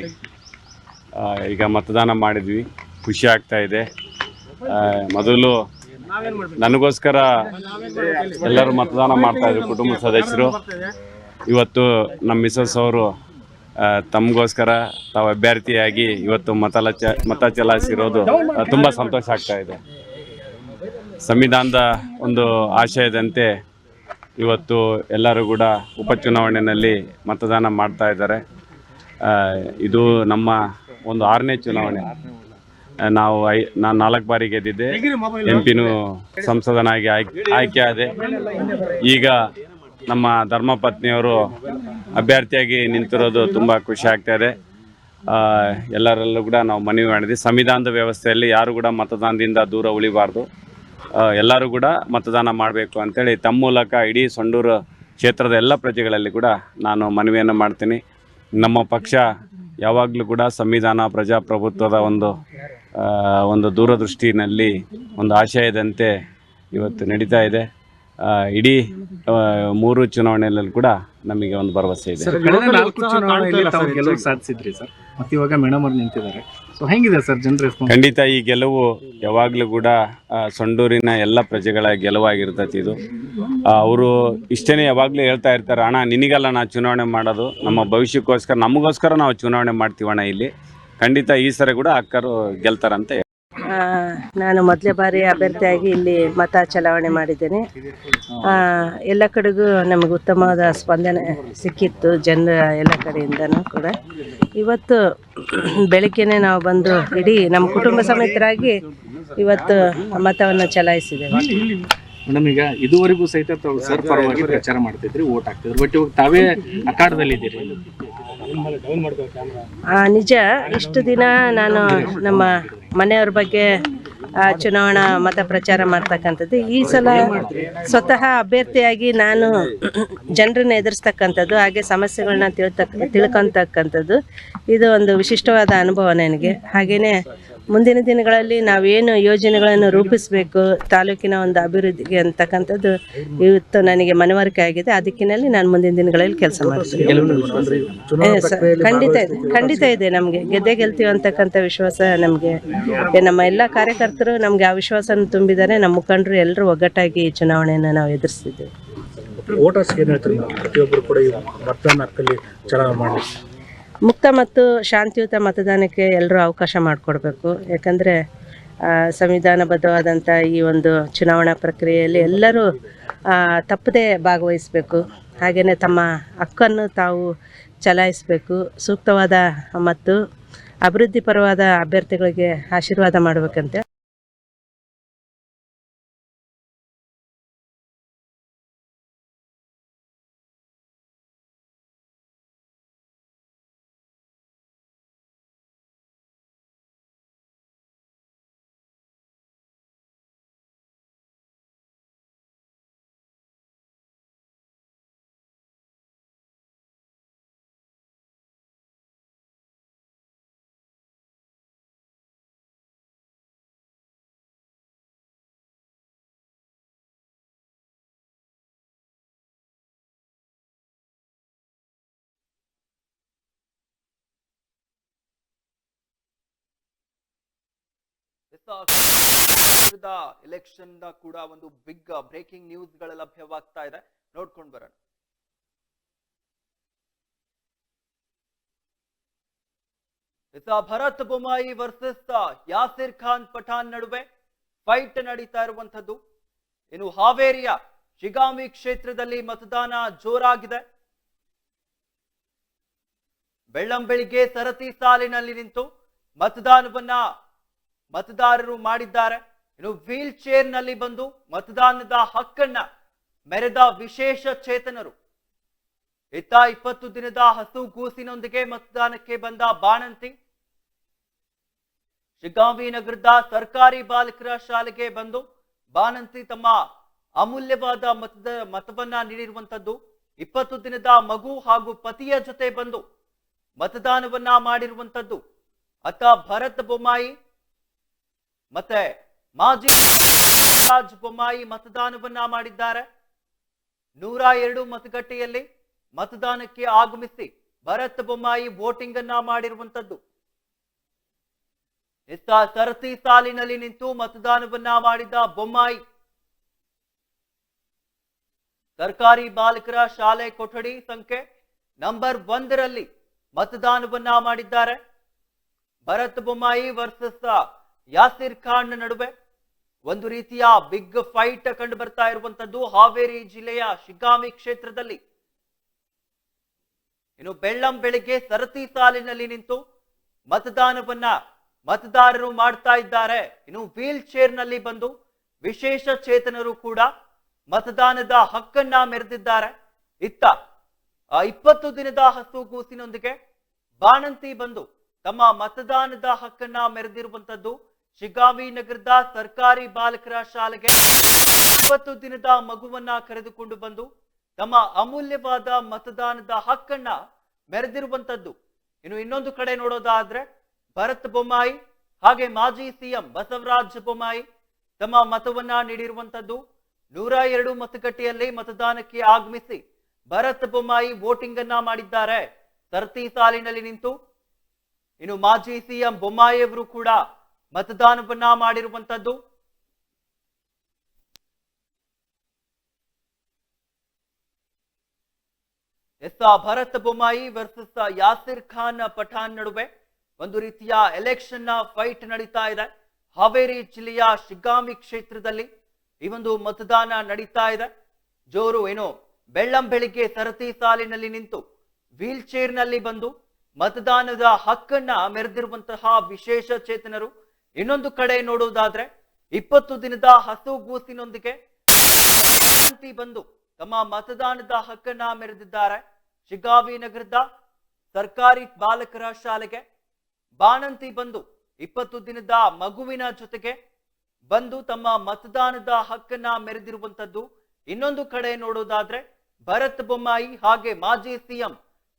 ಈಗ ಮತದಾನ ಮಾಡಿದ್ವಿ, ಖುಷಿ ಆಗ್ತಾ ಇದೆ. ಮೊದಲು ನನಗೋಸ್ಕರ ಎಲ್ಲರೂ ಮತದಾನ ಮಾಡ್ತಾಯಿದ್ರು ಕುಟುಂಬ ಸದಸ್ಯರು. ಇವತ್ತು ನಮ್ಮ ಮಿಸಸ್ ಅವರು ತಮಗೋಸ್ಕರ ತಾವು ಅಭ್ಯರ್ಥಿಯಾಗಿ ಇವತ್ತು ಮತ ಚಲಾಯಿಸಿರೋದು ತುಂಬ ಸಂತೋಷ ಆಗ್ತಾ ಇದೆ. ಸಂವಿಧಾನದ ಒಂದು ಆಶಯದಂತೆ ಇವತ್ತು ಎಲ್ಲರೂ ಕೂಡ ಉಪಚುನಾವಣೆಯಲ್ಲಿ ಮತದಾನ ಮಾಡ್ತಾ ಇದ್ದಾರೆ. ಇದು ನಮ್ಮ ಒಂದು 6ನೇ ಚುನಾವಣೆ. ನಾನು 4 ಬಾರಿ ಗೆದ್ದಿದ್ದೆ, ಎಂಪಿನೂ ಸಂಸದನಾಗಿ ಆಯ್ಕೆ ಆದೆ. ಈಗ ನಮ್ಮ ಧರ್ಮಪತ್ನಿಯವರು ಅಭ್ಯರ್ಥಿಯಾಗಿ ನಿಂತಿರೋದು ತುಂಬ ಖುಷಿ ಆಗ್ತಾ ಇದೆ. ಎಲ್ಲರಲ್ಲೂ ಕೂಡ ನಾವು ಮನವಿ ಮಾಡಿದ್ವಿ, ಸಂವಿಧಾನದ ವ್ಯವಸ್ಥೆಯಲ್ಲಿ ಯಾರು ಕೂಡ ಮತದಾನದಿಂದ ದೂರ ಉಳಿಬಾರ್ದು, ಎಲ್ಲರೂ ಕೂಡ ಮತದಾನ ಮಾಡಬೇಕು ಅಂತೇಳಿ ತಮ್ಮ ಮೂಲಕ ಇಡೀ ಸಂಡೂರು ಕ್ಷೇತ್ರದ ಎಲ್ಲ ಪ್ರಜೆಗಳಲ್ಲಿ ಕೂಡ ನಾನು ಮನವಿಯನ್ನು ಮಾಡ್ತೀನಿ. ನಮ್ಮ ಪಕ್ಷ ಯಾವಾಗಲೂ ಕೂಡ ಸಂವಿಧಾನ ಪ್ರಜಾಪ್ರಭುತ್ವದ ಒಂದು ದೂರದೃಷ್ಟಿನಲ್ಲಿ ಒಂದು ಆಶಯದಂತೆ ಇವತ್ತು ನಡೀತಾ ಇದೆ. ಇಡೀ 3 ಚುನಾವಣೆಯಲ್ಲಿ ಕೂಡ ನಮಗೆ ಒಂದು ಭರವಸೆ ಇದೆ. ಗೆಲುವು ಸಾಧಿಸಿದ್ರಿ ಸರ್, ಮತ್ತೆ ಇವಾಗ ಮೇಡಮ್ ಅವರು ನಿಂತಿದ್ದಾರೆ. ಸೊ ಹೆಂಗಿದೆ ಸರ್ ಜನರ ರೆಸ್ಪಾನ್ಸ್? ಖಂಡಿತ ಈ ಗೆಲುವು ಯಾವಾಗಲೂ ಕೂಡ ಸಂಡೂರಿನ ಎಲ್ಲ ಪ್ರಜೆಗಳ ಗೆಲುವಾಗಿರ್ತೈತಿ. ಇದು ಅವರು ಇಷ್ಟೇ ಯಾವಾಗಲೂ ಹೇಳ್ತಾ ಇರ್ತಾರೆ, ಅಣ್ಣ ನಿನಗಲ್ಲ ನಾ ಚುನಾವಣೆ ಮಾಡೋದು, ನಮ್ಮ ಭವಿಷ್ಯಕ್ಕೋಸ್ಕರ ನಮಗೋಸ್ಕರ ನಾವು ಚುನಾವಣೆ ಮಾಡ್ತೀವಣ್ಣ. ಇಲ್ಲಿ ಖಂಡಿತ ಈ ಸರಿ ಕೂಡ ಅಕ್ಕರು ಗೆಲ್ತಾರಂತೆ. ನಾನು ಮೊದಲೇ ಬಾರಿ ಅಭ್ಯರ್ಥಿಯಾಗಿ ಇಲ್ಲಿ ಮತ ಚಲಾವಣೆ ಮಾಡಿದ್ದೇನೆ. ಎಲ್ಲ ಕಡೆಗೂ ನಮಗೆ ಉತ್ತಮವಾದ ಸ್ಪಂದನೆ ಸಿಕ್ಕಿತ್ತು ಜನರ ಎಲ್ಲ ಕಡೆಯಿಂದನೂ ಕೂಡ. ಇವತ್ತು ಬೆಳಗ್ಗೆನೇ ನಾವು ಬಂದು ಇಡೀ ನಮ್ಮ ಕುಟುಂಬ ಸಮೇತರಾಗಿ ಇವತ್ತು ಮತವನ್ನು ಚಲಾಯಿಸಿದ್ದೇವೆ. ಮೇಡಮ್, ಈಗ ಇದುವರೆಗೂ ಸಹಿತ ತಾವು ಸರ್ ಪರವಾಗಿ ಪ್ರಚಾರ ಮಾಡ್ತಿದ್ರಿ, ಓಟ್ ಹಾಕ್ತಿದ್ರು, ಬಟ್ ಇವಾಗ ತಾವೇ ಅಖಾಡದಲ್ಲಿದ್ದೀರಿ. ನಿಜ, ಇಷ್ಟು ದಿನ ನಾನು ನಮ್ಮ ಮನೆಯವ್ರ ಬಗ್ಗೆ ಚುನಾವಣಾ ಮತ ಪ್ರಚಾರ ಮಾಡ್ತಕ್ಕಂಥದ್ದು. ಈ ಸಲ ಸ್ವತಃ ಅಭ್ಯರ್ಥಿಯಾಗಿ ನಾನು ಜನರನ್ನ ಎದುರಿಸ್ತಕ್ಕಂಥದ್ದು, ಹಾಗೆ ಸಮಸ್ಯೆಗಳನ್ನ ತಿಳ್ಕೊತಕ್ಕಂಥದ್ದು ಇದು ಒಂದು ವಿಶಿಷ್ಟವಾದ ಅನುಭವ ನನಗೆ. ಹಾಗೆಯೇ ಮುಂದಿನ ದಿನಗಳಲ್ಲಿ ನಾವೇನು ಯೋಜನೆಗಳನ್ನು ರೂಪಿಸಬೇಕು ತಾಲೂಕಿನ ಒಂದು ಅಭಿವೃದ್ಧಿಗೆ ಅಂತಕ್ಕಂಥದ್ದು ಇವತ್ತು ನನಗೆ ಮನವರಿಕೆ ಆಗಿದೆ. ಅದಕ್ಕಿನಲ್ಲಿ ನಾನು ಮುಂದಿನ ದಿನಗಳಲ್ಲಿ ಕೆಲಸ ಮಾಡ್ತೀನಿ. ಖಂಡಿತ ಇದೆ ನಮಗೆ ಗೆಲ್ತೀವಿ ಅಂತಕ್ಕಂಥ ವಿಶ್ವಾಸ ನಮಗೆ. ನಮ್ಮ ಎಲ್ಲ ಕಾರ್ಯಕರ್ತರು ನಮಗೆ ಆ ವಿಶ್ವಾಸನ ತುಂಬಿದ್ದಾರೆ. ನಮ್ಮ ಮುಖಂಡರು ಎಲ್ಲರೂ ಒಗ್ಗಟ್ಟಾಗಿ ಚುನಾವಣೆಯನ್ನು ನಾವು ಎದುರಿಸ್ತಿದ್ದೇವೆ. ಮುಕ್ತ ಮತ್ತು ಶಾಂತಿಯುತ ಮತದಾನಕ್ಕೆ ಎಲ್ಲರೂ ಅವಕಾಶ ಮಾಡಿಕೊಡ್ಬೇಕು. ಯಾಕಂದರೆ ಸಂವಿಧಾನಬದ್ಧವಾದಂಥ ಈ ಒಂದು ಚುನಾವಣಾ ಪ್ರಕ್ರಿಯೆಯಲ್ಲಿ ಎಲ್ಲರೂ ತಪ್ಪದೇ ಭಾಗವಹಿಸಬೇಕು. ಹಾಗೆಯೇ ತಮ್ಮ ಹಕ್ಕನ್ನು ತಾವು ಚಲಾಯಿಸಬೇಕು. ಸೂಕ್ತವಾದ ಮತ್ತು ಅಭಿವೃದ್ಧಿಪರವಾದ ಅಭ್ಯರ್ಥಿಗಳಿಗೆ ಆಶೀರ್ವಾದ ಮಾಡಬೇಕಂತೆ. ಎಲೆಕ್ಷನ್ ಕೂಡ ಒಂದು ಬಿಗ್ ಬ್ರೇಕಿಂಗ್ ನ್ಯೂಸ್ ಗಳ ಲಭ್ಯವಾಗ್ತಾ ಇದೆ, ನೋಡ್ಕೊಂಡು ಬರೋಣ. ಭರತ್ ಬೊಮ್ಮಾಯಿ ವರ್ಸಸ್ ಯಾಸಿರ್ ಖಾನ್ ಪಠಾಣ್ ನಡುವೆ ಫೈಟ್ ನಡೀತಾ ಇರುವಂತದ್ದು. ಇನ್ನು ಹಾವೇರಿಯ ಶಿಗಾಮಿ ಕ್ಷೇತ್ರದಲ್ಲಿ ಮತದಾನ ಜೋರಾಗಿದೆ. ಬೆಳ್ಳಂಬೆಳಿಗ್ಗೆ ಸರತಿ ಸಾಲಿನಲ್ಲಿ ನಿಂತು ಮತದಾನವನ್ನ ಮತದಾರರು ಮಾಡಿದ್ದಾರೆ. ಇನ್ನು ವೀಲ್ ಚೇರ್ ನಲ್ಲಿ ಬಂದು ಮತದಾನದ ಹಕ್ಕನ್ನ ಮೆರೆದ ವಿಶೇಷ ಚೇತನರು. ಇತ್ತ 20 ದಿನದ ಹಸು ಕೂಸಿನೊಂದಿಗೆ ಮತದಾನಕ್ಕೆ ಬಂದ ಬಾಣಂತಿ. ಶಿಗ್ಗಾಂವಿ ನಗರದ ಸರ್ಕಾರಿ ಬಾಲಕರ ಶಾಲೆಗೆ ಬಂದು ಬಾಣಂತಿ ತಮ್ಮ ಅಮೂಲ್ಯವಾದ ಮತವನ್ನ ನೀಡಿರುವಂತದ್ದು. 20 ದಿನದ ಮಗು ಹಾಗೂ ಪತಿಯ ಜೊತೆ ಬಂದು ಮತದಾನವನ್ನ ಮಾಡಿರುವಂತದ್ದು. ಅತ್ತ ಭರತ್ ಬೊಮ್ಮಾಯಿ ಮತ್ತೆ ಮಾಜಿ ರಾಜ್ ಬೊಮ್ಮಾಯಿ ಮತದಾನವನ್ನ ಮಾಡಿದ್ದಾರೆ. 102 ಮತಗಟ್ಟೆಯಲ್ಲಿ ಮತದಾನಕ್ಕೆ ಆಗಮಿಸಿ ಭರತ್ ಬೊಮ್ಮಾಯಿ ವೋಟಿಂಗ್ ಅನ್ನ ಮಾಡಿರುವಂತದ್ದು. ಸರತಿ ಸಾಲಿನಲ್ಲಿ ನಿಂತು ಮತದಾನವನ್ನ ಮಾಡಿದ ಬೊಮ್ಮಾಯಿ ಸರ್ಕಾರಿ ಬಾಲಕರ ಶಾಲೆ ಕೊಠಡಿ ಸಂಖ್ಯೆ ನಂಬರ್ 1ರಲ್ಲಿ ಮತದಾನವನ್ನ ಮಾಡಿದ್ದಾರೆ. ಭರತ್ ಬೊಮ್ಮಾಯಿ ವರ್ಸಸ್ ಯಾಸಿರ್ ಖಾನ್ ನಡುವೆ ಒಂದು ರೀತಿಯ ಬಿಗ್ ಫೈಟ್ ಕಂಡು ಬರ್ತಾ ಇರುವಂತದ್ದು ಹಾವೇರಿ ಜಿಲ್ಲೆಯ ಶಿಗ್ಗಾಂವಿ ಕ್ಷೇತ್ರದಲ್ಲಿ. ಇನ್ನು ಬೆಳ್ಳಂ ಬೆಳಿಗ್ಗೆ ಸರತಿ ಸಾಲಿನಲ್ಲಿ ನಿಂತು ಮತದಾರರು ಮಾಡ್ತಾ ಇದ್ದಾರೆ. ಇನ್ನು ವೀಲ್ ಚೇರ್ ನಲ್ಲಿ ಬಂದು ವಿಶೇಷ ಚೇತನರು ಕೂಡ ಮತದಾನದ ಹಕ್ಕನ್ನ ಮೆರೆದಿದ್ದಾರೆ. ಇತ್ತ 20 ದಿನದ ಹಸು ಕೂಸಿನೊಂದಿಗೆ ಬಾಣಂತಿ ಬಂದು ತಮ್ಮ ಮತದಾನದ ಹಕ್ಕನ್ನ ಮೆರೆದಿರುವಂತದ್ದು. ಶಿಗ್ಗಾಂವಿ ನಗರದ ಸರ್ಕಾರಿ ಬಾಲಕರ ಶಾಲೆಗೆ 20 ದಿನದ ಮಗುವನ್ನ ಕರೆದುಕೊಂಡು ಬಂದು ತಮ್ಮ ಅಮೂಲ್ಯವಾದ ಮತದಾನದ ಹಕ್ಕನ್ನ ಮೆರೆದಿರುವಂತದ್ದು. ಇನ್ನು ಇನ್ನೊಂದು ಕಡೆ ನೋಡೋದಾದ್ರೆ ಭರತ್ ಬೊಮ್ಮಾಯಿ ಹಾಗೆ ಮಾಜಿ ಸಿಎಂ ಬಸವರಾಜ ಬೊಮ್ಮಾಯಿ ತಮ್ಮ ಮತವನ್ನ ನೀಡಿರುವಂತದ್ದು. 102 ಮತಗಟ್ಟೆಯಲ್ಲಿ ಮತದಾನಕ್ಕೆ ಆಗಮಿಸಿ ಭರತ್ ಬೊಮ್ಮಾಯಿ ವೋಟಿಂಗ್ ಅನ್ನ ಮಾಡಿದ್ದಾರೆ ಸರತಿ ಸಾಲಿನಲ್ಲಿ ನಿಂತು. ಇನ್ನು ಮಾಜಿ ಸಿಎಂ ಬೊಮ್ಮಾಯಿ ಅವರು ಕೂಡ ಮತದಾನವನ್ನ ಮಾಡಿರುವಂತದ್ದು. ಭರತ್ ಬೊಮ್ಮಾಯಿ ವರ್ಸಸ್ ಯಾಸಿರ್ ಖಾನ್ ಪಠಾಣ್ ನಡುವೆ ಒಂದು ರೀತಿಯ ಎಲೆಕ್ಷನ್ ಫೈಟ್ ನಡೀತಾ ಇದೆ. ಹಾವೇರಿ ಜಿಲ್ಲೆಯ ಶಿಗ್ಗಾಂವಿ ಕ್ಷೇತ್ರದಲ್ಲಿ ಈ ಒಂದು ಮತದಾನ ನಡೀತಾ ಇದೆ. ಜೋರು ಏನು ಬೆಳ್ಳಂ ಬೆಳಿಗ್ಗೆ ಸರತಿ ಸಾಲಿನಲ್ಲಿ ನಿಂತು ವೀಲ್ ಚೇರ್ ನಲ್ಲಿ ಬಂದು ಮತದಾನದ ಹಕ್ಕನ್ನ ಮೆರೆದಿರುವಂತಹ ವಿಶೇಷ ಚೇತನರು. ಇನ್ನೊಂದು ಕಡೆ ನೋಡುವುದಾದ್ರೆ 20 ದಿನದ ಹಸು ಗೂಸಿನೊಂದಿಗೆ ಬಂದು ತಮ್ಮ ಮತದಾನದ ಹಕ್ಕನ್ನ ಮೆರೆದಿದ್ದಾರೆ. ಶಿಗ್ಗಾಂವಿ ನಗರದ ಸರ್ಕಾರಿ ಬಾಲಕರ ಶಾಲೆಗೆ ಬಾಣಂತಿ ಬಂದು 20 ದಿನದ ಮಗುವಿನ ಜೊತೆಗೆ ಬಂದು ತಮ್ಮ ಮತದಾನದ ಹಕ್ಕನ್ನ ಮೆರೆದಿರುವಂತದ್ದು. ಇನ್ನೊಂದು ಕಡೆ ನೋಡೋದಾದ್ರೆ ಭರತ್ ಬೊಮ್ಮಾಯಿ ಹಾಗೆ ಮಾಜಿ ಸಿಎಂ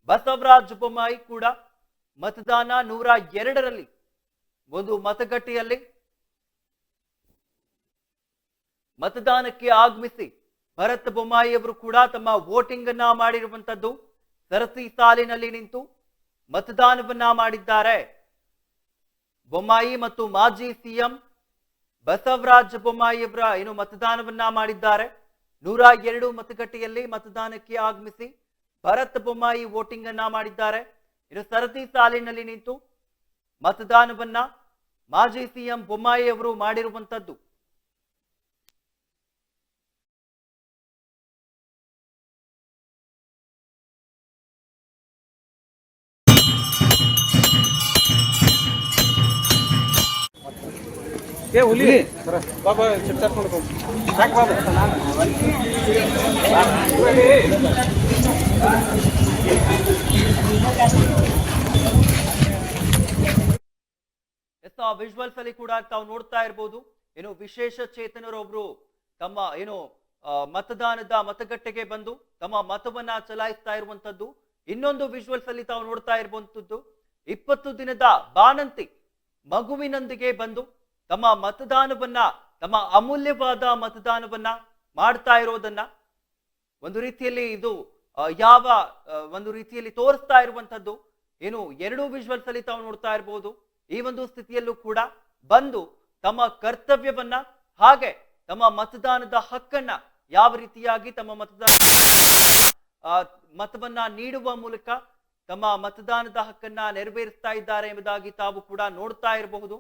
ಬಸವರಾಜ ಬೊಮ್ಮಾಯಿ ಕೂಡ ಮತದಾನ 102ರಲ್ಲಿ ಒಂದು ಮತಗಟ್ಟೆಯಲ್ಲಿ ಮತದಾನಕ್ಕೆ ಆಗಮಿಸಿ ಭರತ್ ಬೊಮ್ಮಾಯಿ ಅವರು ಕೂಡ ತಮ್ಮ ವೋಟಿಂಗ್ ಅನ್ನ ಮಾಡಿರುವಂತದ್ದು. ಸರತಿ ಸಾಲಿನಲ್ಲಿ ನಿಂತು ಮತದಾನವನ್ನ ಮಾಡಿದ್ದಾರೆ. ಬೊಮ್ಮಾಯಿ ಮತ್ತು ಮಾಜಿ ಸಿಎಂ ಬಸವರಾಜ ಬೊಮ್ಮಾಯಿ ಅವರ ಏನು ಮತದಾನವನ್ನ ಮಾಡಿದ್ದಾರೆ. 102 ಮತಗಟ್ಟೆಯಲ್ಲಿ ಮತದಾನಕ್ಕೆ ಆಗಮಿಸಿ ಭರತ್ ಬೊಮ್ಮಾಯಿ ವೋಟಿಂಗ್ ಅನ್ನ ಮಾಡಿದ್ದಾರೆ. ಇನ್ನು ಸರತಿ ಸಾಲಿನಲ್ಲಿ ನಿಂತು ಮತದಾನವನ್ನ ಮಾಜಿ ಸಿಎಂ ಬೊಮ್ಮಾಯಿ ಅವರು ಮಾಡಿರುವಂತದ್ದು. ಬಾಬಾ ವಿಜುವಲ್ಸ್ ಅಲ್ಲಿ ಕೂಡ ತಾವು ನೋಡ್ತಾ ಇರಬಹುದು. ಏನು ವಿಶೇಷ ಚೇತನರೊಬ್ರು ತಮ್ಮ ಏನು ಮತದಾನದ ಮತಗಟ್ಟೆಗೆ ಬಂದು ತಮ್ಮ ಮತವನ್ನ ಚಲಾಯಿಸ್ತಾ ಇರುವಂತದ್ದು. ಇನ್ನೊಂದು ವಿಜುವಲ್ಸ್ ಅಲ್ಲಿ ತಾವು ನೋಡ್ತಾ ಇರುವಂತದ್ದು 20 ದಿನದ ಬಾಣಂತಿ ಮಗುವಿನೊಂದಿಗೆ ಬಂದು ತಮ್ಮ ಮತದಾನವನ್ನ ತಮ್ಮ ಅಮೂಲ್ಯವಾದ ಮತದಾನವನ್ನ ಮಾಡ್ತಾ ಇರೋದನ್ನ ಒಂದು ರೀತಿಯಲ್ಲಿ ಇದು ಯಾವ ಒಂದು ರೀತಿಯಲ್ಲಿ ತೋರಿಸ್ತಾ ಇರುವಂತದ್ದು. ಏನು 2 ವಿಜುವಲ್ಸ್ ಅಲ್ಲಿ ತಾವು ನೋಡ್ತಾ ಇರಬಹುದು. ಈ ಒಂದು ಸ್ಥಿತಿಯಲ್ಲೂ ಕೂಡ ಬಂದು ತಮ್ಮ ಕರ್ತವ್ಯವನ್ನ ಹಾಗೆ ತಮ್ಮ ಮತದಾನದ ಹಕ್ಕನ್ನ ಯಾವ ರೀತಿಯಾಗಿ ತಮ್ಮ ಮತವನ್ನ ನೀಡುವ ಮೂಲಕ ತಮ್ಮ ಮತದಾನದ ಹಕ್ಕನ್ನ ನೆರವೇರಿಸ್ತಾ ಇದ್ದಾರೆ ಎಂಬುದಾಗಿ ತಾವು ಕೂಡ ನೋಡ್ತಾ ಇರಬಹುದು.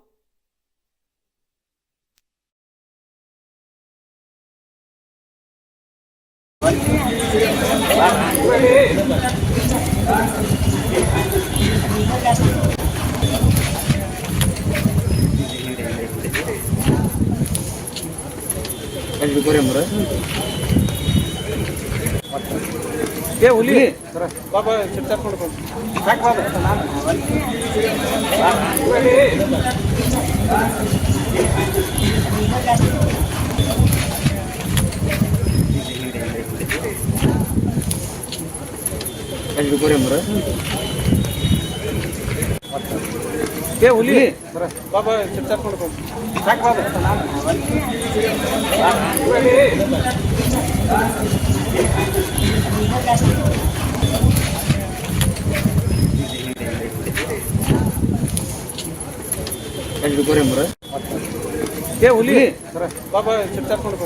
ಹುಲಿ ಬಾಬಾ ಚಿತ್ತಾರ್ಕೊಂಡು ಹುಲಿ ಬಾಬಾ ಚಿತ್ತಾರ್ಕೊಂಡು ಹುಲಿ ಬಾಬಾ ಚಿತ್ತಾರ್ಕೊಂಡು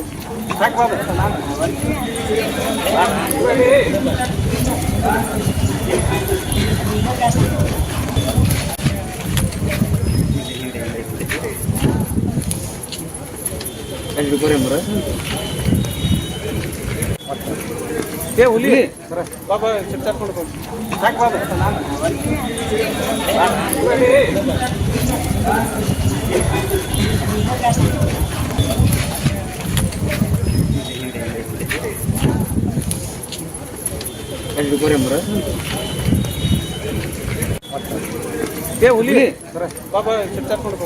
ಹುಲಿ ಬಾಬಾ ಚಿತ್ತಾರ್ಕೊಂಡು ಹುಲಿ ಬಾಬಾ ಚಿತ್ತಾರ್ಕೊಂಡು ಹುಲಿ ಬಾಬಾ ಚಿತ್ತಾರ್ಕೊಂಡು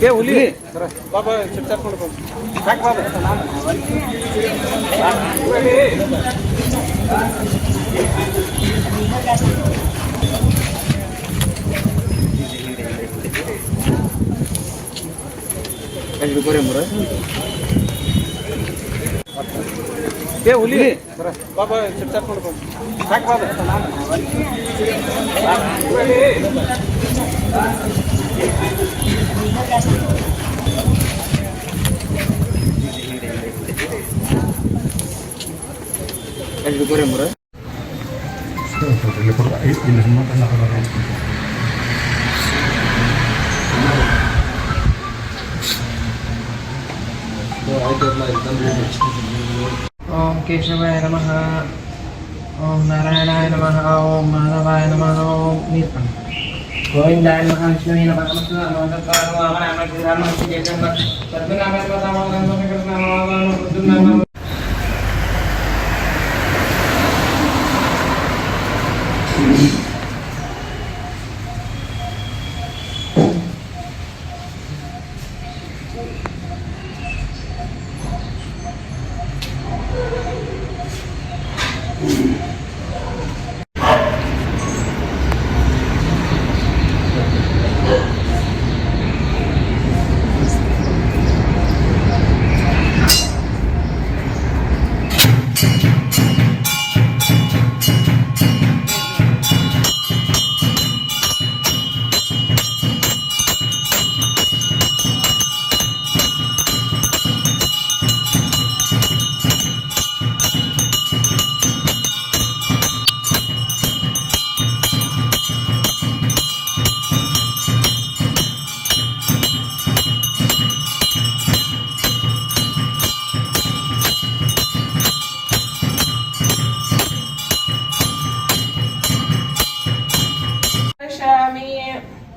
ಹುಲಿ ಬಾಬಾ ಚಿತ್ತಾರ್ಕೊಂಡು ಹುಲಿ ಬಾಬಾ ಚಿತ್ತಾರ್ಕೊಂಡು ओम केशवाय नमः, ओम नारायणाय नमः, ओम माधवाय नमः, ओम गोविंदाय नमः, विष्णुवे नमः,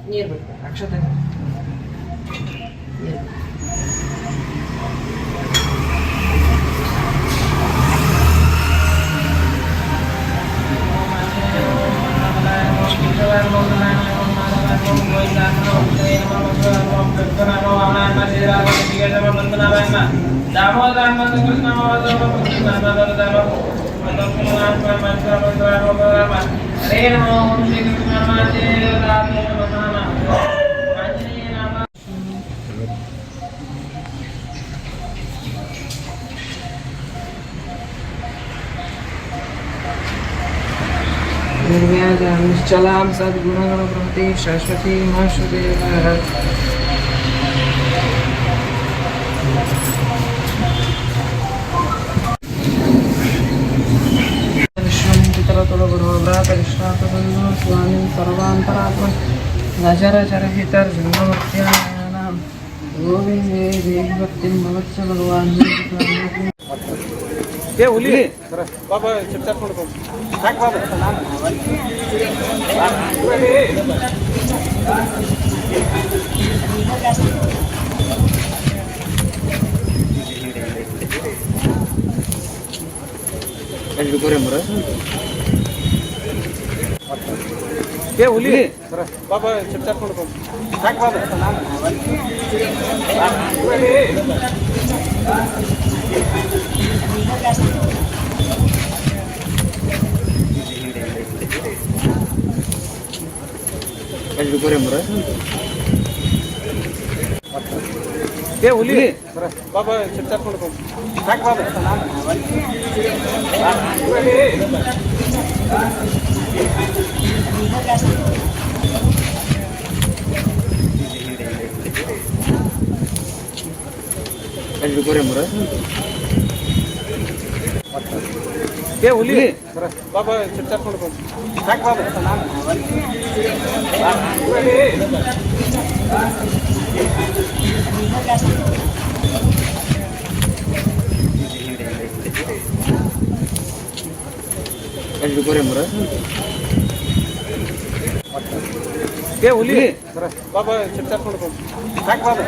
ನೀರು ಬಿಡ್ತಾರೆ ಅಕ್ಷತೆ निर्व्याजां निश्चलां सद्गुणगणप्रभृति सरस्वती वासुदेवः विश्वं पितरतुलगुरुव्रातकृष्णातबन्धो स्वामिं सर्वान्तरात्मन् नचरचरहितर्जन्ममत्यानां गोविन्दे देवभक्तिं भवत्स भगवान् ಏ ಹುಲಿ ಬಾಬಾ ಚರ್ಚಾ ಮಾಡ್ಕೊ ಯಾಕೆ ಬಾಬಾ ಏ ಹುಲಿ ಬಾಬಾ ಚರ್ಚಾ ಮಾಡ್ಕೊ ಯಾಕೆ ಬಾಬಾ ಏ ಹುಲಿ ಬಾಬಾ ಚರ್ಚಾ ಮಾಡ್ಕೊ ಯಾಕೆ ಬಾಬಾ ಏ ಹುಲಿ ಬಾಬಾ ಚರ್ಚಾ ಮಾಡ್ಕೊ ಯಾಕೆ ಬಾಬಾ ಏ ಹುಲಿ ಬಾಬಾ ಚರ್ಚಾ ಮಾಡ್ಕೊ ಯಾಕೆ ಬಾಬಾ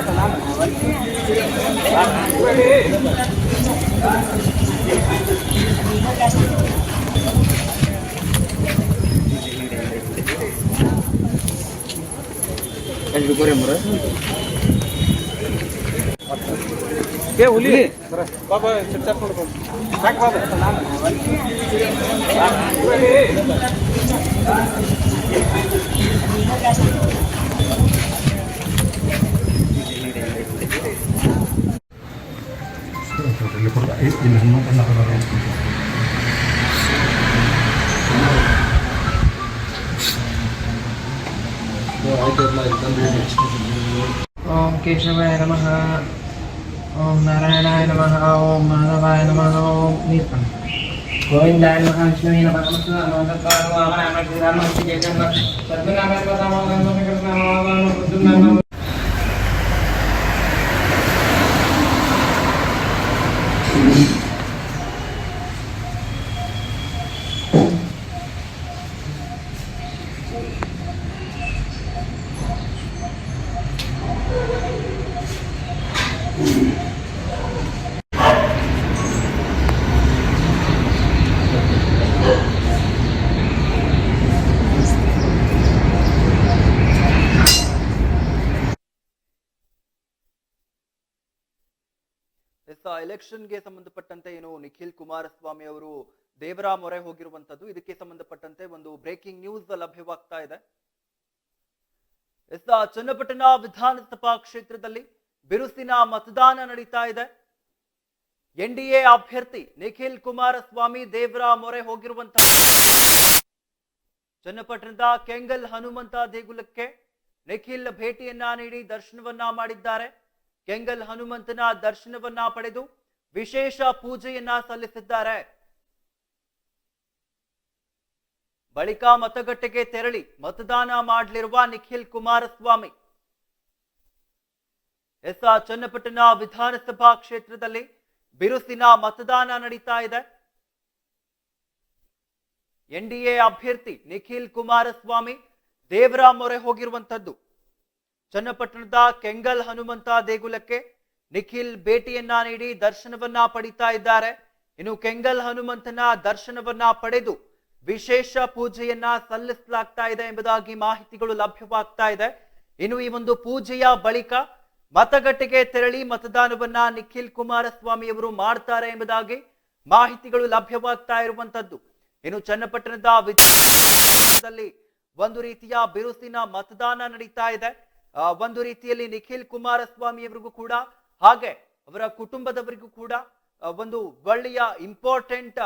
ಏ ಹುಲಿ ಬಾಬಾ ಚರ್ಚಾ ಮಾಡ್ಕೊ ಯಾಕೆ ಬಾಬಾ ओम केशवाय नमः ओम नारायणाय नमः ओम माधवाय नमः ओम नीलकंठ गोविंदाय नमः विष्णुवे नमः ಎಲೆಕ್ಷನ್ಗೆ ಸಂಬಂಧಪಟ್ಟಂತೆ ಏನು ನಿಖಿಲ್ ಕುಮಾರಸ್ವಾಮಿ ಅವರು ದೇವರ ಮೊರೆ ಹೋಗಿರುವಂತದ್ದು, ಇದಕ್ಕೆ ಸಂಬಂಧಪಟ್ಟಂತೆ ಒಂದು ಬ್ರೇಕಿಂಗ್ ನ್ಯೂಸ್ ಲಭ್ಯವಾಗ್ತಾ ಇದೆ. ಚನ್ನಪಟ್ಟಣ ವಿಧಾನಸಭಾ ಕ್ಷೇತ್ರದಲ್ಲಿ ಬಿರುಸಿನ ಮತದಾನ ನಡೀತಾ ಇದೆ. ಎನ್ಡಿಎ ಅಭ್ಯರ್ಥಿ ನಿಖಿಲ್ ಕುಮಾರಸ್ವಾಮಿ ದೇವರ ಮೊರೆ ಹೋಗಿರುವಂತಹ ಚನ್ನಪಟ್ಟಣದ ಕೆಂಗಲ್ ಹನುಮಂತ ದೇಗುಲಕ್ಕೆ ನಿಖಿಲ್ ಭೇಟಿಯನ್ನ ನೀಡಿ ದರ್ಶನವನ್ನ ಮಾಡಿದ್ದಾರೆ. ಕೆಂಗಲ್ ಹನುಮಂತನ ದರ್ಶನವನ್ನ ಪಡೆದು ವಿಶೇಷ ಪೂಜೆಯನ್ನ ಸಲ್ಲಿಸಿದ್ದಾರೆ. ಬಳಿಕ ಮತಗಟ್ಟೆಗೆ ತೆರಳಿ ಮತದಾನ ಮಾಡಲಿರುವ ನಿಖಿಲ್ ಕುಮಾರಸ್ವಾಮಿ ಚನ್ನಪಟ್ಟಣ ವಿಧಾನಸಭಾ ಕ್ಷೇತ್ರದಲ್ಲಿ ಬಿರುಸಿನ ಮತದಾನ ನಡೀತಾ ಇದೆ. ಎನ್ಡಿಎ ಅಭ್ಯರ್ಥಿ ನಿಖಿಲ್ ಕುಮಾರಸ್ವಾಮಿ ದೇವರ ಮೊರೆ ಹೋಗಿರುವಂತದ್ದು. ಚನ್ನಪಟ್ಟಣದ ಕೆಂಗಲ್ ಹನುಮಂತ ದೇಗುಲಕ್ಕೆ ನಿಖಿಲ್ ಭೇಟಿಯನ್ನ ನೀಡಿ ದರ್ಶನವನ್ನ ಪಡಿತಾ ಇದ್ದಾರೆ. ಇನ್ನು ಕೆಂಗಲ್ ಹನುಮಂತನ ದರ್ಶನವನ್ನ ಪಡೆದು ವಿಶೇಷ ಪೂಜೆಯನ್ನ ಸಲ್ಲಿಸಲಾಗ್ತಾ ಇದೆ ಎಂಬುದಾಗಿ ಮಾಹಿತಿಗಳು ಲಭ್ಯವಾಗ್ತಾ ಇದೆ. ಇನ್ನು ಈ ಒಂದು ಪೂಜೆಯ ಬಳಿಕ ಮತಗಟ್ಟೆಗೆ ತೆರಳಿ ಮತದಾನವನ್ನ ನಿಖಿಲ್ ಕುಮಾರಸ್ವಾಮಿ ಅವರು ಮಾಡ್ತಾರೆ ಎಂಬುದಾಗಿ ಮಾಹಿತಿಗಳು ಲಭ್ಯವಾಗ್ತಾ ಇರುವಂತದ್ದು. ಇನ್ನು ಚನ್ನಪಟ್ಟಣದ ವಿಧಾನಸಭೆಯಲ್ಲಿ ಒಂದು ರೀತಿಯ ಬಿರುಸಿನ ಮತದಾನ ನಡೀತಾ ಇದೆ. ಒಂದು ರೀತಿಯಲ್ಲಿ ನಿಖಿಲ್ ಕುಮಾರಸ್ವಾಮಿ ಅವರಿಗೂ ಕೂಡ ಹಾಗೆ ಅವರ ಕುಟುಂಬದವರಿಗೂ ಕೂಡ ಒಂದು ಒಳ್ಳೆಯ ಇಂಪಾರ್ಟೆಂಟ್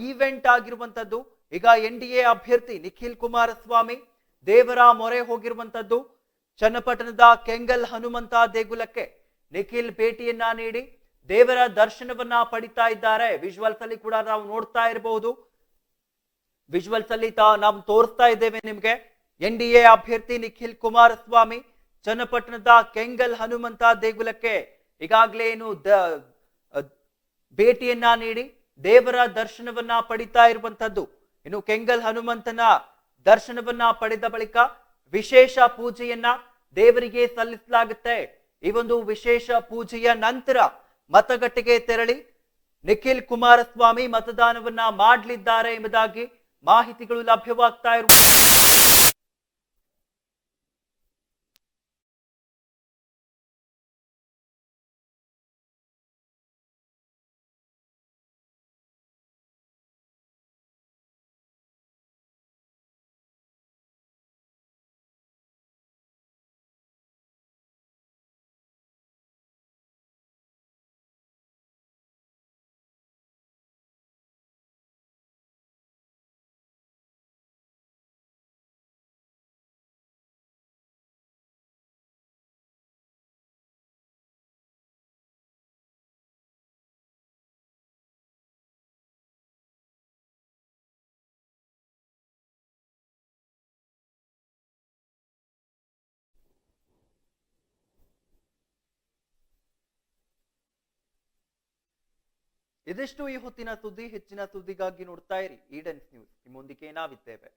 ಈವೆಂಟ್ ಆಗಿರುವಂತದ್ದು. ಈಗ NDA ಅಭ್ಯರ್ಥಿ ನಿಖಿಲ್ ಕುಮಾರಸ್ವಾಮಿ ದೇವರ ಮೊರೆ ಹೋಗಿರುವಂತದ್ದು. ಚನ್ನಪಟ್ಟಣದ ಕೆಂಗಲ್ ಹನುಮಂತ ದೇಗುಲಕ್ಕೆ ನಿಖಿಲ್ ಭೇಟಿಯನ್ನ ನೀಡಿ ದೇವರ ದರ್ಶನವನ್ನ ಪಡಿತಾ ಇದ್ದಾರೆ. ವಿಜುವಲ್ಸ್ ಅಲ್ಲಿ ಕೂಡ ನಾವು ನೋಡ್ತಾ ಇರಬಹುದು. ವಿಜುವಲ್ಸ್ ಅಲ್ಲಿ ನಾವು ತೋರಿಸ್ತಾ ಇದ್ದೇವೆ ನಿಮ್ಗೆ. NDA ಅಭ್ಯರ್ಥಿ ನಿಖಿಲ್ ಕುಮಾರಸ್ವಾಮಿ ಚನ್ನಪಟ್ಟಣದ ಕೆಂಗಲ್ ಹನುಮಂತ ದೇಗುಲಕ್ಕೆ ಈಗಾಗಲೇ ಏನು ಭೇಟಿಯನ್ನ ನೀಡಿ ದೇವರ ದರ್ಶನವನ್ನ ಪಡಿತಾ ಇರುವಂತದ್ದು. ಇನ್ನು ಕೆಂಗಲ್ ಹನುಮಂತನ ದರ್ಶನವನ್ನ ಪಡೆದ ಬಳಿಕ ವಿಶೇಷ ಪೂಜೆಯನ್ನ ದೇವರಿಗೆ ಸಲ್ಲಿಸಲಾಗುತ್ತೆ. ಈ ಒಂದು ವಿಶೇಷ ಪೂಜೆಯ ನಂತರ ಮತಗಟ್ಟೆಗೆ ತೆರಳಿ ನಿಖಿಲ್ ಕುಮಾರಸ್ವಾಮಿ ಮತದಾನವನ್ನ ಮಾಡಲಿದ್ದಾರೆ ಎಂಬುದಾಗಿ ಮಾಹಿತಿಗಳು ಲಭ್ಯವಾಗ್ತಾ ಇರುವ ಇದಿಷ್ಟು ಈ ಹೊತ್ತಿನ ಸುದ್ದಿ. ಹೆಚ್ಚಿನ ಸುದ್ದಿಗಾಗಿ ನೋಡ್ತಾ ಇರಿ ಈಡನ್ಸ್ ನ್ಯೂಸ್. ನಿಮ್ಮೊಂದಿಗೆ ನಾವಿದ್ದೇವೆ.